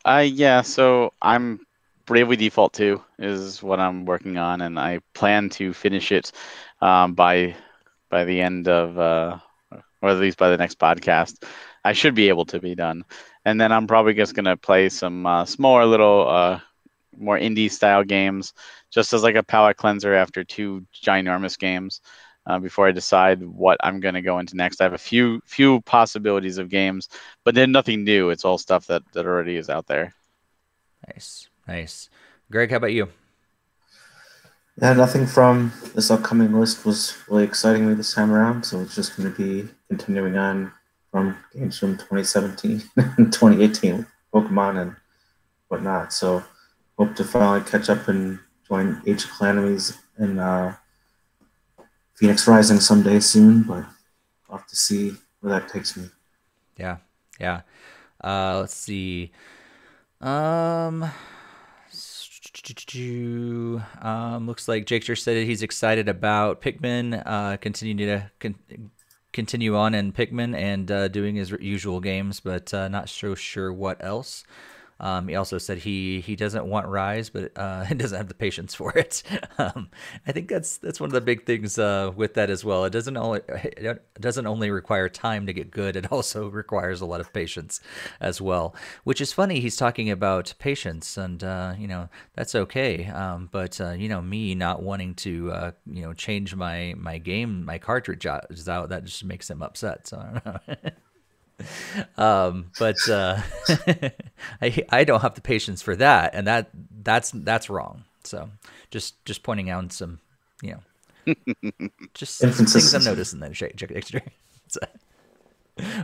Yeah, so I'm Bravely Default 2 is what I'm working on, and I plan to finish it by the end of, or at least by the next podcast. I should be able to be done. And then I'm probably just going to play some smaller little, more indie style games, just as like a palate cleanser after 2 ginormous games before I decide what I'm going to go into next. I have a few possibilities of games, but then nothing new. It's all stuff that already is out there. Nice. Greg, how about you? Yeah, nothing from this upcoming list was really exciting me this time around, so it's just going to be continuing on from games from 2017 and 2018 with Pokemon and whatnot. So hope to finally catch up and join Age of Calamities and Phoenix Rising someday soon, but I'll have to see where that takes me. Yeah. Let's see. Looks like Jake just said he's excited about Pikmin, continue on in Pikmin and doing his usual games, but not so sure what else. He also said he doesn't want Rise, but he doesn't have the patience for it. I think that's one of the big things with that as well. It doesn't only require time to get good; it also requires a lot of patience as well. Which is funny. He's talking about patience, and that's okay. But me not wanting to change my cartridge out, that just makes him upset. So I don't know. But I don't have the patience for that, and that's wrong. So just pointing out some, just some things I'm noticing then. So,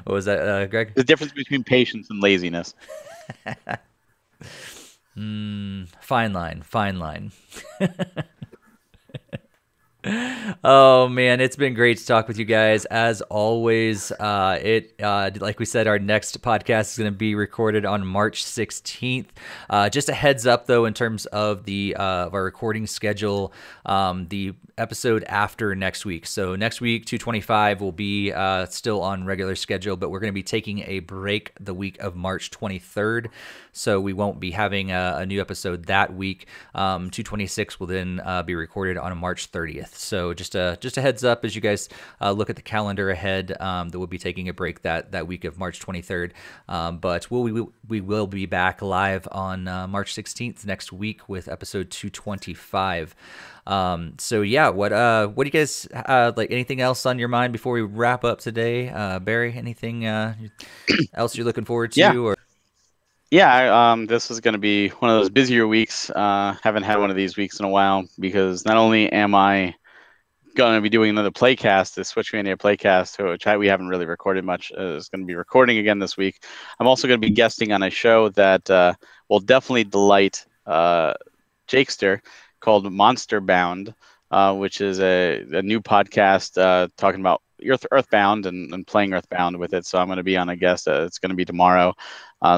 what was that, Greg? The difference between patience and laziness. Fine line. Oh man, it's been great to talk with you guys as always. Like we said, our next podcast is going to be recorded on March 16th. Just a heads up though, in terms of of our recording schedule, the episode after next week. So next week, 225 will be still on regular schedule, but we're going to be taking a break the week of March 23rd. So we won't be having a new episode that week. 226 will then be recorded on March 30th. So just a heads up as you guys look at the calendar ahead, that we'll be taking a break that week of March 23rd. But we will be back live on March 16th next week with episode 225. So yeah, what do you guys like? Anything else on your mind before we wrap up today, Barry? Anything else you're looking forward to? Yeah. Yeah, this is going to be one of those busier weeks. Haven't had one of these weeks in a while because not only am I going to be doing another playcast, the Switch Mania playcast, which we haven't really recorded much, is going to be recording again this week. I'm also going to be guesting on a show that will definitely delight Jakester called Monster Bound, which is a new podcast talking about Earthbound and playing Earthbound with it. So I'm going to be on a guest. It's going to be tomorrow.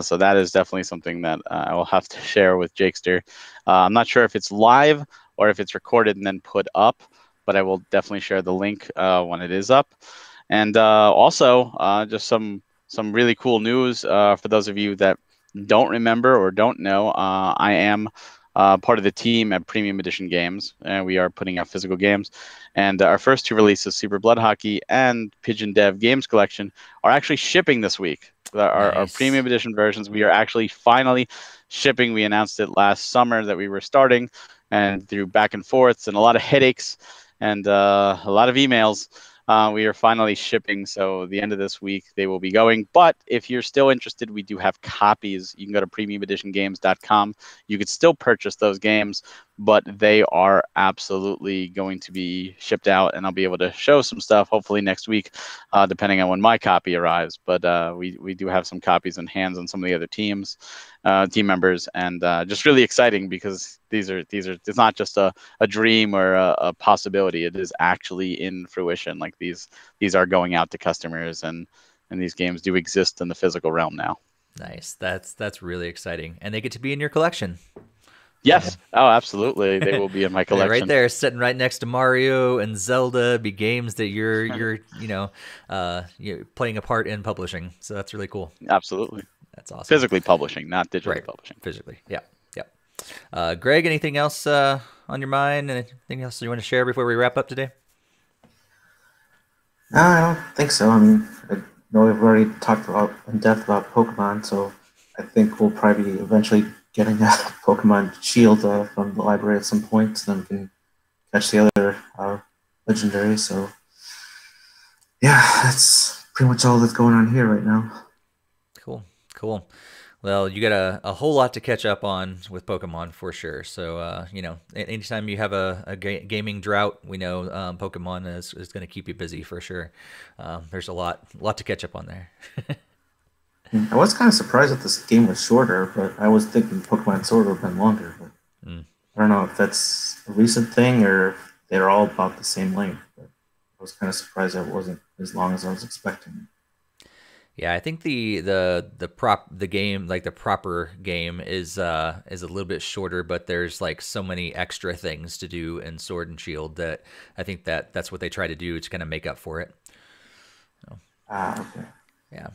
So that is definitely something that I will have to share with Jakester. I'm not sure if it's live or if it's recorded and then put up, but I will definitely share the link when it is up. And also just some really cool news for those of you that don't remember or don't know. I am part of the team at Premium Edition Games, and we are putting out physical games. And our first two releases, Super Blood Hockey and Pigeon Dev Games Collection, are actually shipping this week. Our Premium Edition versions, we are actually finally shipping. We announced it last summer that we were starting, and through back and forths and a lot of headaches and a lot of emails, we are finally shipping. So the end of this week, they will be going. But if you're still interested, we do have copies. You can go to premiumeditiongames.com. You could still purchase those games, but they are absolutely going to be shipped out, and I'll be able to show some stuff hopefully next week, depending on when my copy arrives. But we do have some copies in hands on some of the other team members, and just really exciting because these are it's not just a dream or a possibility. It is actually in fruition. Like these are going out to customers, and these games do exist in the physical realm now. Nice. That's really exciting, and they get to be in your collection. Yes. Oh, absolutely. They will be in my collection. Right there, sitting right next to Mario and Zelda, be games that you're playing a part in publishing. So that's really cool. Absolutely. That's awesome. Physically publishing, not digitally publishing. Physically. Yeah. Greg, anything else on your mind? Anything else you want to share before we wrap up today? No, I don't think so. I mean, I know we've already talked in depth about Pokemon, so I think we'll probably be eventually getting a Pokemon Shield from the library at some point, so then we can catch the other legendaries. So, yeah, that's pretty much all that's going on here right now. Cool. Well, you got a whole lot to catch up on with Pokemon for sure. So, anytime you have a gaming drought, we know Pokemon is going to keep you busy for sure. There's a lot to catch up on there. I was kind of surprised that this game was shorter, but I was thinking Pokemon Sword would have been longer. But I don't know if that's a recent thing or if they're all about the same length. But I was kind of surprised that it wasn't as long as I was expecting. Yeah, I think the game, like the proper game, is a little bit shorter, but there's like so many extra things to do in Sword and Shield that I think that's what they try to do to kind of make up for it. So, okay. Yeah.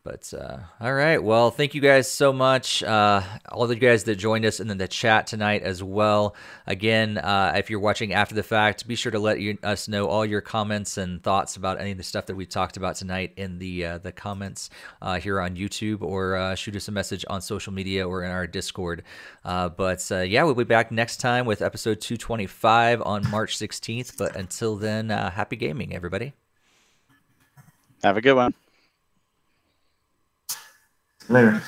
But all right, well, thank you guys so much, all of you guys that joined us in the chat tonight as well. Again, if you're watching after the fact, be sure to let us know all your comments and thoughts about any of the stuff that we talked about tonight in the comments here on YouTube, or shoot us a message on social media or in our Discord. But yeah, we'll be back next time with episode 225 on March 16th. But until then, happy gaming, everybody. Have a good one. Later.